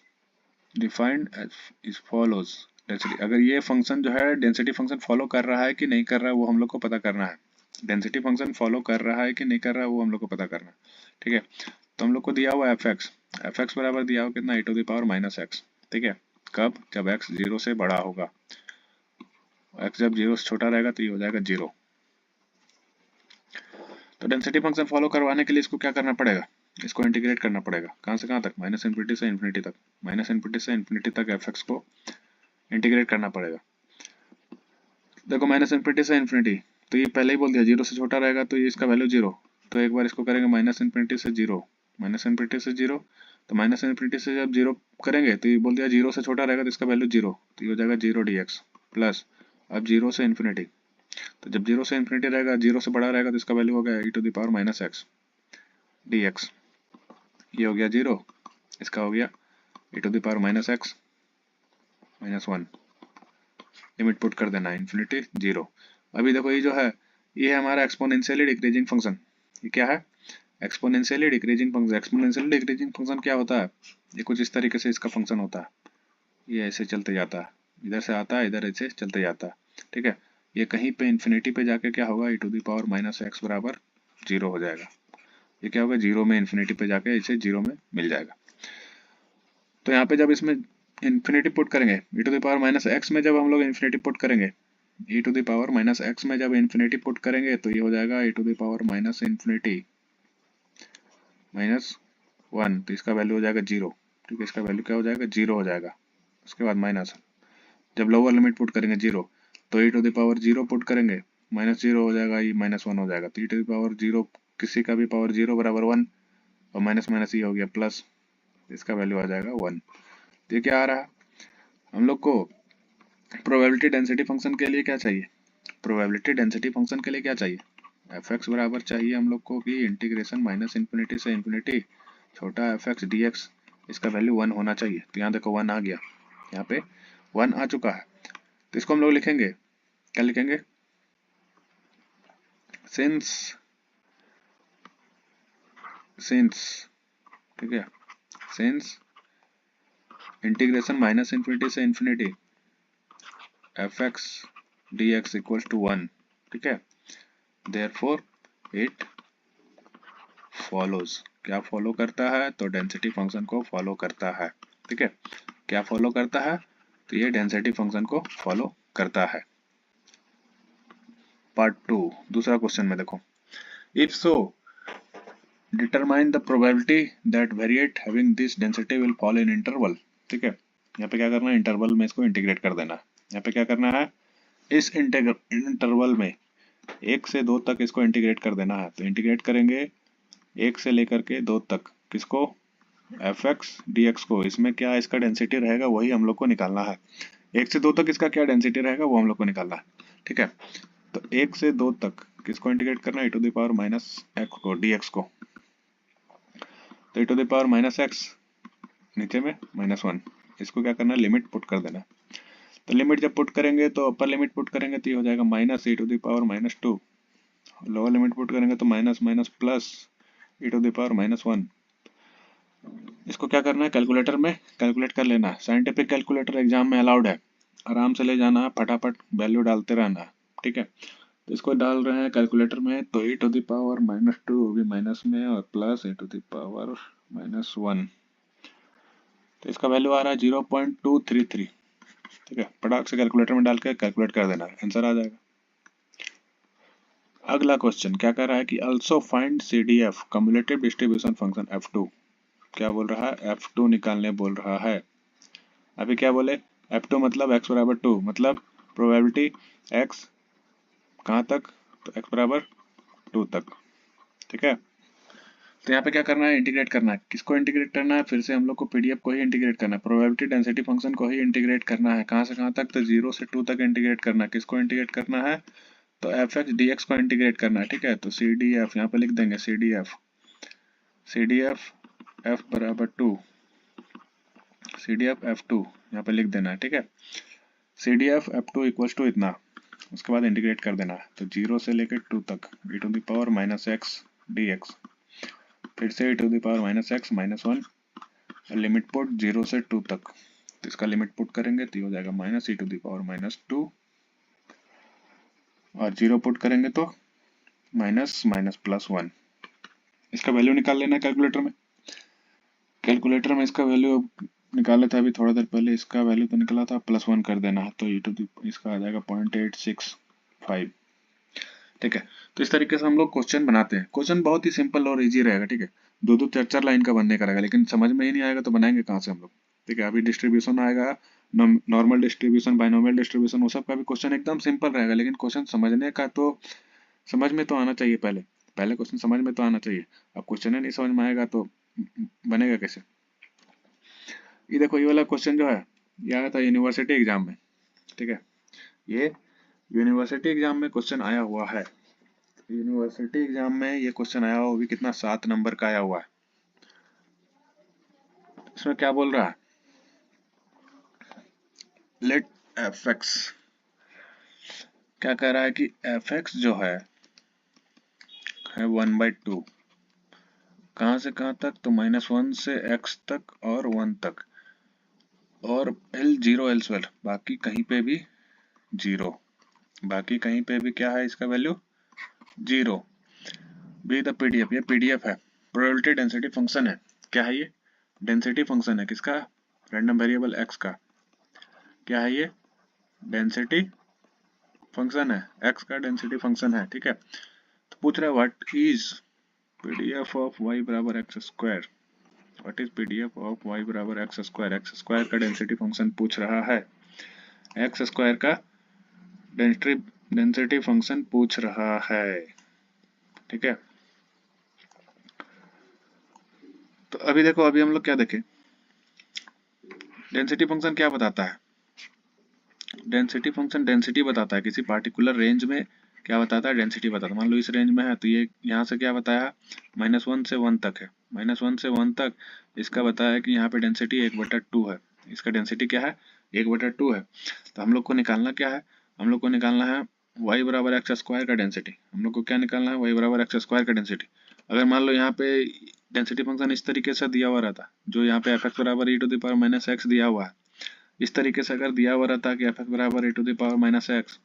density. अगर ये फंक्शन जो है डेंसिटी फंक्शन फॉलो कर रहा है कि नहीं कर रहा है, वो हम लोग को पता करना है। डेंसिटी फंक्शन फॉलो कर रहा है कि नहीं कर रहा है, वो हम लोग को पता करना है। ठीक है, तो हम लोग को दिया हुआ एफ एक्स बराबर दिया हुआ कितना, e⁻⁻x। ठीक है, कब, जब x 0 से बड़ा होगा, x जब 0 से छोटा रहेगा तो ये हो जाएगा 0। तो डेंसिटी फंक्शन फॉलो करवाने के लिए इसको क्या करना पड़ेगा, इसको इंटीग्रेट करना पड़ेगा। कहाँ से कहाँ तक, माइनस इन्फिनिटी से इन्फिनिटी तक, माइनस इन्फिनिटी से इन्फिनिटी तक एफ एक्स को इंटीग्रेट करना पड़ेगा। देखो माइनस इन्फिनिटी से इन्फिनिटी, तो ये पहले ही बोल दिया जीरो से छोटा रहेगा तो ये इसका वैल्यू जीरो। तो एक बार इसको करेंगे माइनस इन्फिनिटी से जीरो, माइनस इन्फिनिटी से जीरो, तो माइनस इन्फिनिटी से जब जीरो करेंगे तो ये बोल दिया जीरो से छोटा रहेगा तो इसका वैल्यू जीरो, तो ये हो जाएगा जीरो डी एक्स प्लस अब जीरो से इन्फिनिटी, तो जब जीरो से इन्फिनिटी रहेगा जीरो से बड़ा रहेगा तो इसका वैल्यू हो गया e to the power minus x D X, ये हो गया जीरो, इसका हो गया e to the power minus x minus one, limit put कर देना इन्फिनिटी जीरो। अभी देखो ये जो है ये है हमारा एक्सपोनेंशियली डिक्रीजिंग फंक्शन। ये क्या है, exponentially decreasing function. Exponentially decreasing function क्या होता है, ये कुछ इस तरीके से इसका फंक्शन होता है, ये ऐसे चलते जाता है, इधर से आता है इधर ऐसे चलते जाता है, ठीक है। ये कहीं पे इन्फिनिटी पे जाके क्या होगा, e to the power minus X बराबर जीरो हो जाएगा। ये क्या होगा, जीरो में इन्फिनिटी पे जाके इसे जीरो में मिल जाएगा। तो यहाँ पे जब इसमें इन्फिनिटी पुट करेंगे, e to the power minus X में जब हम लोग इन्फिनिटी पुट करेंगे, e to the power minus X में जब इन्फिनिटी पुट करेंगे तो ये हो जाएगा e to the power minus infinity minus one, तो इसका वैल्यू हो जाएगा जीरो, ठीक है। इसका वैल्यू क्या हो जाएगा, जीरो हो जाएगा। उसके बाद माइनस, जब लोअर लिमिट पुट करेंगे जीरो, तो e to the power zero put करेंगे, माइनस जीरो हो जाएगा, ये माइनस वन हो जाएगा। तो e to the power zero किसी का भी पावर जीरो बराबर वन, और माइनस माइनस ये हो गया प्लस, इसका वैल्यू आ जाएगा वन। तो ये क्या आ रहा है, हम लोग को प्रोबेबिलिटी डेंसिटी फंक्शन के लिए क्या चाहिए, प्रोबेबिलिटी डेंसिटी फंक्शन के लिए क्या चाहिए, एफ एक्स बराबर चाहिए हम लोग को कि इंटीग्रेशन माइनस इन्फिनिटी से इन्फिनिटी छोटा एफ एक्स डी एक्स, इसका वैल्यू वन होना चाहिए। तो यहाँ देखो वन आ गया, यहाँ पे वन आ चुका है। तो इसको हम लोग लिखेंगे, क्या लिखेंगे, सिंस ठीक है, सिंस इंटीग्रेशन माइनस इन्फिनिटी से infinity F X D X equals to one, ठीक है, देयरफॉर इट फॉलोज, क्या फॉलो करता है, तो डेंसिटी फंक्शन को फॉलो करता है, ठीक है। क्या फॉलो करता है, तो ये डेंसिटी फंक्शन को फॉलो करता है। पार्ट टू, दूसरा क्वेश्चन में देखो, if so determine the probability that variate having this density will fall in interval, ठीक है। यहाँ पे क्या करना है, इंटरवल में इसको इंटीग्रेट कर देना है। यहाँ पे क्या करना है, इस इंटरवल में एक से दो तक इसको इंटीग्रेट कर देना है। तो इंटीग्रेट करेंगे एक से लेकर के दो तक, किसको, एफ एक्स डी एक्स को। इसमें क्या इसका डेंसिटी रहेगा वही हम लोग को निकालना है। एक से दो तक इसका क्या डेंसिटी रहेगा वो हम लोग को निकालना है, ठीक है। तो एक से दो तक किसको इंटीग्रेट करना है, e to the power minus X को, डी एक्स को। तो e to the power minus X नीचे में माइनस वन, इसको क्या करना है, लिमिट पुट कर देना। तो लिमिट जब पुट करेंगे तो अपर लिमिट पुट करेंगे तो ये हो जाएगा minus E to the power minus two, lower limit put करेंगे तो minus minus plus E to the power minus one. इसको क्या करना है, कैलकुलेटर में कैलकुलेट कर लेना। साइंटिफिक कैलकुलेटर एग्जाम में अलाउड है, आराम से ले जाना है, फटाफट वैल्यू डालते रहना है, ठीक है। तो इसको डाल रहे हैं कैलकुलेटर में, तो e to the power minus two होगी माइनस में और plus E to the power minus one, तो इसका वैल्यू आ रहा है 0.233, ठीक है। फटाक से कैलकुलेटर में डाल के कैलकुलेट कर देना, आंसर आ जाएगा। अगला क्वेश्चन क्या कर रहा है कि also find C D F cumulative distribution function F2, क्या बोल रहा है, F2 निकालने बोल रहा है। अभी क्या बोले, F2 मतलब x बराबर 2, मतलब प्रोबेबिलिटी x कहाँ तक, तो x बराबर 2 तक, ठीक है। तो यहाँ पे क्या करना है, इंटीग्रेट करना है। किसको इंटीग्रेट करना है, फिर से हम लोग को पीडीएफ को ही इंटीग्रेट करना है, प्रोबेबिलिटी डेंसिटी फंक्शन को ही इंटीग्रेट करना है। कहाँ से कहाँ तक, तो 0 से 2 तक इंटीग्रेट करना है। किसको इंटीग्रेट करना है, तो एफ एक्स डी एक्स को इंटीग्रेट करना है, ठीक है। तो सी डी एफ यहाँ पे लिख देंगे, सी डी एफ एफ बराबर 2, सी डी एफ एफ 2 यहाँ पे लिख देना है, ठीक है। C D F F 2 equals to इतना, उसके बाद इंटीग्रेट कर देना है। तो 0 से लेकर 2 तक e to the power minus x D x, फिर से e to the power minus x minus one, limit put 0 से 2 तक, तो इसका लिमिट पुट करेंगे तो हो जाएगा minus E to the power minus 2, और 0 पुट करेंगे तो माइनस माइनस प्लस 1। इसका वैल्यू निकाल लेना कैलकुलेटर में। कैलकुलेटर में इसका वैल्यू निकाला था अभी थोड़ा देर पहले, इसका वैल्यू तो निकला था, +1 कर देना है, तो ई टू दी इसका आ जाएगा 0.865। ठीक है। तो इस तरीके से हम लोग क्वेश्चन बनाते हैं। क्वेश्चन बहुत ही सिंपल और इजी रहेगा, ठीक है। दो दो चार चार लाइन का बनने का रहेगा, लेकिन समझ में ही नहीं आएगा तो बनाएंगे कहाँ से हम लोग, ठीक है। अभी डिस्ट्रीब्यूशन आएगा, नॉर्मल डिस्ट्रीब्यूशन, बाइनोमियल डिस्ट्रीब्यूशन, वो सब का भी क्वेश्चन एकदम सिंपल रहेगा, लेकिन क्वेश्चन समझने का तो समझ में तो आना चाहिए। पहले पहले क्वेश्चन समझ में तो आना चाहिए। अब क्वेश्चन ही नहीं समझ में आएगा तो बनेगा कैसे। ये देखो, ये वाला क्वेश्चन जो है ये आया था यूनिवर्सिटी एग्जाम में, ठीक है। ये यूनिवर्सिटी एग्जाम में क्वेश्चन आया हुआ है। यूनिवर्सिटी एग्जाम में ये क्वेश्चन आया हुआ, वो भी कितना, 7 नंबर का आया हुआ है। इसमें क्या बोल रहा है, लेट एफ एक्स, क्या कह रहा है कि एफ एक्स जो है 1/2, कहाँ से कहाँ तक, तो -1 से x तक और 1 तक, और L 0 एल्सवेयर, बाकी कहीं पे भी 0, बाकी कहीं पे भी क्या है इसका वैल्यू 0। बी द पीडीएफ, ये पीडीएफ है, प्रोबेबिलिटी डेंसिटी फंक्शन है। क्या है ये, डेंसिटी फंक्शन है, किसका, रैंडम वेरिएबल x का। क्या है ये, डेंसिटी फंक्शन है, x का डेंसिटी फंक्शन है, ठीक है। तो पूछ रहा है what is PDF of y बराबर X square, what is PDF of y बराबर एक्स स्क्वायर, एक्स स्क्वायर का डेंसिटी फंक्शन पूछ रहा है, एक्स स्क्वायर का डेंसिटी फंक्शन पूछ रहा है, ठीक है। तो अभी देखो, अभी हम लोग क्या देखें, डेंसिटी फंक्शन क्या बताता है, डेंसिटी फंक्शन डेंसिटी बताता है, किसी पार्टिकुलर रेंज में क्या बताता है, डेंसिटी बताता है। मान लो इस रेंज में है तो ये यहाँ से क्या बताया, -1 से 1 तक है, -1 से 1 तक इसका बताया कि यहाँ पे डेंसिटी 1/2 है, इसका डेंसिटी क्या है, 1/2 है। तो हम लोग को निकालना क्या है, हम लोग को निकालना है y बराबर एक्स स्क्वायर का डेंसिटी। हम लोग को क्या निकालना है, y बराबर एक्स स्क्वायर का डेंसिटी। अगर मान लो यहाँ पे डेंसिटी फंक्शन इस तरीके से दिया हुआ रहता, जो यहाँ पे f(x) बराबर e⁻⁻x दिया हुआ है, इस तरीके से अगर दिया हुआ रहता कि f(x) बराबर e⁻⁻x,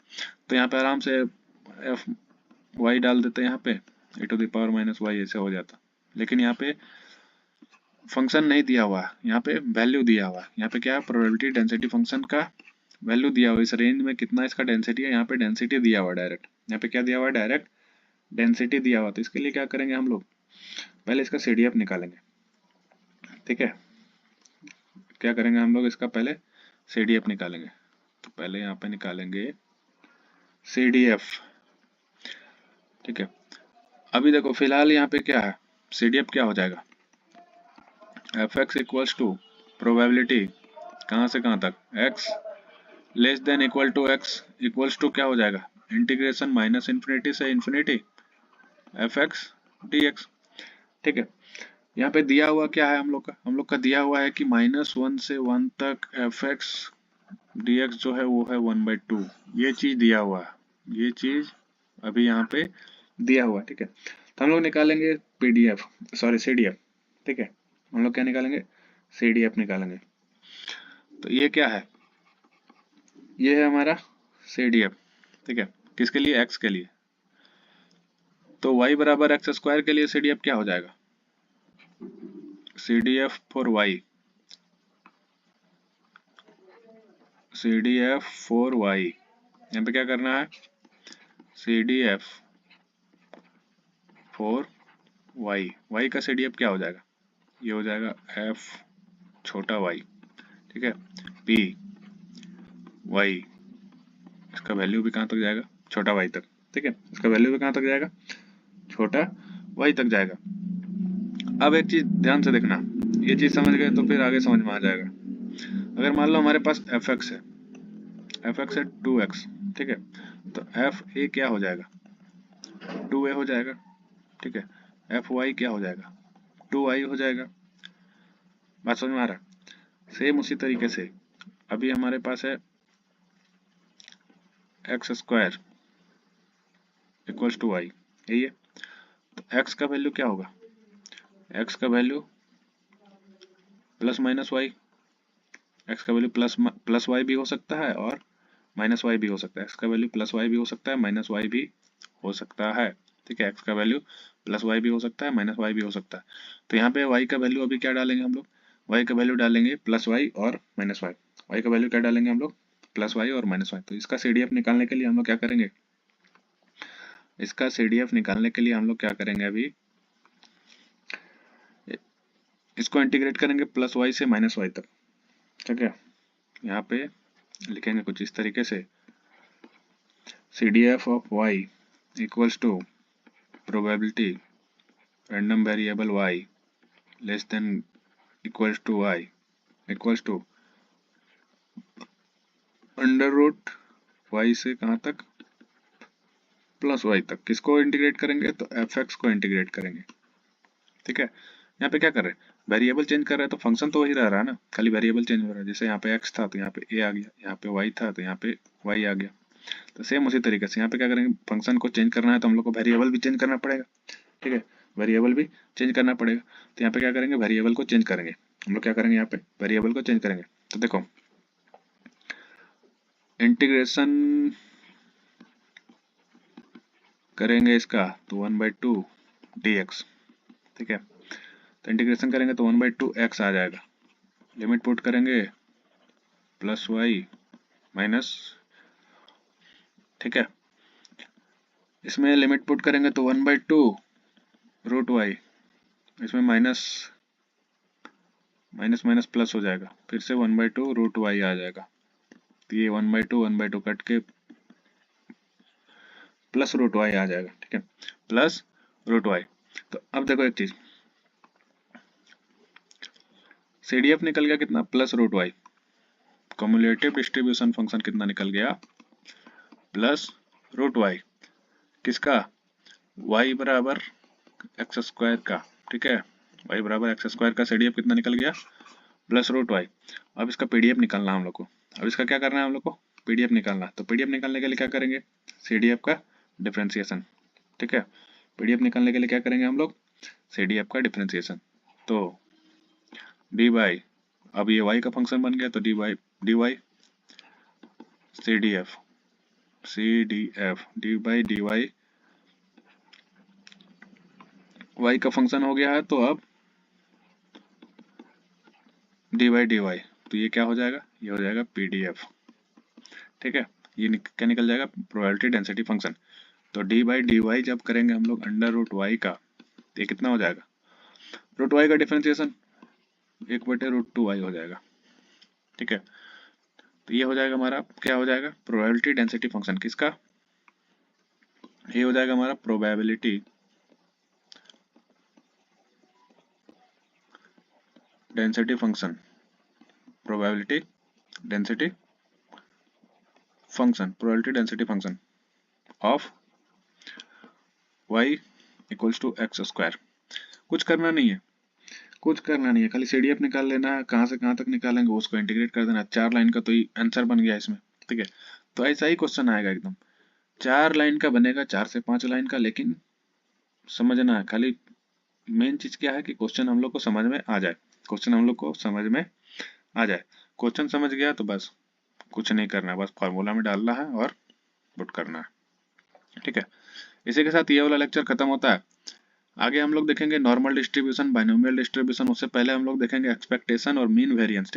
तो यहाँ पे आराम से एफ वाई डाल देते, यहाँ पे e⁻⁻y ऐसे हो जाता। लेकिन यहाँ पे फंक्शन नहीं दिया हुआ, यहाँ पे वैल्यू दिया हुआ। यहाँ पे क्या है, प्रोबेबिलिटी डेंसिटी फंक्शन का वैल्यू दिया हुआ, इस रेंज में कितना इसका डेंसिटी है, यहाँ पे डेंसिटी दिया हुआ डायरेक्ट, यहाँ पे क्या दिया हुआ, डायरेक्ट डेंसिटी दिया हुआ। तो इसके लिए क्या करेंगे हम लोग, पहले इसका CDF निकालेंगे, ठीक है। क्या करेंगे हम लोग, इसका पहले CDF निकालेंगे। तो पहले यहाँ पे निकालेंगे CDF, ठीक है। अभी देखो फिलहाल यहाँ पे क्या है, CDF क्या हो जाएगा, f(x) इक्वल्स टू प्रोबेबिलिटी, कहाँ से कहाँ तक, x less than equal to x equals to क्या हो जाएगा, इंटीग्रेशन -∞ से इन्फिनिटी f(x) dx, ठीक है। यहाँ पे दिया हुआ क्या है हम लोग का दिया हुआ है कि -1 से 1 तक f(x) dx जो है वो है 1/2, ये चीज दिया हुआ है, ये चीज अभी यहाँ पे दिया हुआ है, ठीक है। तो हम लोग निकालेंगे CDF, ठीक है। हम लोग क्या निकालेंगे, CDF निकालेंगे। तो ये क्या है, ये है हमारा CDF, ठीक है। किसके लिए, x के लिए। तो y बराबर एक्स स्क्वायर के लिए CDF क्या हो जाएगा, CDF for y, CDF for y, यहाँ पे क्या करना है, CDF फॉर y, y का CDF क्या हो जाएगा, ये हो जाएगा f छोटा y, ठीक है, p y, इसका वैल्यू भी कहाँ तक जाएगा, छोटा y तक, ठीक है। इसका वैल्यू भी कहाँ तक जाएगा, छोटा y तक जाएगा। अब एक चीज ध्यान से देखना, ये चीज समझ गए तो फिर आगे समझ में आ जाएगा। अगर मान लो हमारे पास f(x) है, f(x) है 2x, ठीक है। तो f(a) क्या हो जाएगा, 2a हो जाएगा, ठीक है। f(y) क्या हो जाएगा, 2y हो जाएगा। बात समझ में आ रहा है। सेम उसी तरीके से अभी हमारे पास है X square equals to Y, यही है। तो x का वैल्यू क्या होगा, x का value plus minus Y, X का वैल्यू प्लस वाई भी हो सकता है और माइनस वाई भी हो सकता है। एक्स का वैल्यू प्लस वाई भी हो सकता है, माइनस वाई भी हो सकता है, ठीक है। एक्स का वैल्यू प्लस वाई भी हो सकता है, माइनस वाई भी हो सकता है। तो यहाँ पे वाई का वैल्यू अभी क्या डालेंगे हम लोग, वाई का वैल्यू डालेंगे प्लस वाई और माइनस वाई। वाई का वैल्यू क्या डालेंगे हम लोग, प्लस वाई और माइनस वाई। तो इसका CDF निकालने के लिए हम लोग क्या करेंगे, इसका CDF निकालने के लिए हम लोग क्या करेंगे, अभी इसको इंटीग्रेट करेंगे +y से -y तक, ठीक है। यहाँ पे लिखेंगे कुछ इस तरीके से, CDF of y equals to probability random variable y less than equals to y equals to under root y से कहाँ तक, +y तक। किसको इंटीग्रेट करेंगे, तो fx को इंटीग्रेट करेंगे, ठीक है। यहाँ पे क्या कर रहे हैं, वेरिएबल चेंज कर रहे हैं, तो फंक्शन तो वही रह रहा है ना, खाली वेरिएबल चेंज हो रहा है। जैसे यहाँ पे x था तो यहाँ पे a आ गया, यहाँ पे y था तो यहाँ पे y आ गया। तो सेम उसी तरीके से यहाँ पे क्या करेंगे, फंक्शन को चेंज करना है तो हम लोग को वेरिएबल भी चेंज करना पड़ेगा, ठीक है। वेरिएबल भी चेंज करना पड़ेगा, तो यहाँ पे क्या करेंगे, वेरिएबल को चेंज करेंगे। हम लोग क्या करेंगे, यहाँ पे वेरिएबल को चेंज करेंगे। तो देखो इंटीग्रेशन करेंगे इसका तो 1/2 dx, ठीक है। तो इंटीग्रेशन करेंगे तो 1/2 x आ जाएगा। लिमिट पुट करेंगे +y माइनस, ठीक है। इसमें लिमिट पुट करेंगे तो 1/2 रूट y, इसमें माइनस माइनस माइनस प्लस हो जाएगा, फिर से 1/2 रूट y आ जाएगा। तो ये 1/2 कट के प्लस रूट y आ जाएगा, ठीक है, प्लस रूट y। तो अब देखो एक चीज, CDF निकल गया कितना, plus root y। Cumulative distribution function कितना निकल गया, प्लस रूट y। किसका, y बराबर एक्स स्क्वायर का, ठीक है। y बराबर एक्स स्क्वायर का CDF कितना निकल गया, प्लस रूट y। अब इसका PDF निकालना हम लोग को। अब इसका क्या करना है हम लोग को, PDF निकालना। तो PDF निकालने के लिए क्या करेंगे, CDF का डिफरेंशिएशन, ठीक है। PDF निकालने के लिए क्या करेंगे हम लोग, CDF का डिफरेंशिएशन। तो dy, अब ये y का फंक्शन बन गया तो dy CDF dy y का फंक्शन हो गया है, तो अब dy तो ये क्या हो जाएगा, ये हो जाएगा PDF, ठीक है। ये क्या निकल जाएगा, प्रोबेबिलिटी डेंसिटी फंक्शन। तो dy जब करेंगे हम लोग अंडर रूट y का, तो ये कितना हो जाएगा, रूट y का डिफरेंशिएशन 1/√2y हो जाएगा, ठीक है। तो ये हो जाएगा हमारा, क्या हो जाएगा, प्रोबेबिलिटी डेंसिटी फंक्शन। किसका, ये हो जाएगा हमारा probability density function, probability density function of y equals to X square. कुछ करना नहीं है, खाली CDF निकाल लेना है, कहाँ से कहाँ तक निकालेंगे उसको इंटीग्रेट कर देना। 4 लाइन का तो ही आंसर बन गया इसमें, ठीक है। तो ऐसा ही क्वेश्चन आएगा एकदम, 4 लाइन का बनेगा, 4 से 5 लाइन का, लेकिन समझना है खाली। मेन चीज क्या है कि क्वेश्चन हम लोग को समझ में आ जाए, क्वेश्चन समझ गया तो बस कुछ नहीं करना है, बस फॉर्मूला में डालना है और पुट करना है, ठीक है। इसी के साथ ये वाला लेक्चर खत्म होता है। आगे हम लोग देखेंगे नॉर्मल डिस्ट्रीब्यूशन, बाइनोमियल डिस्ट्रीब्यूशन। उससे पहले हम लोग देखेंगे एक्सपेक्टेशन और मीन वेरिएंस।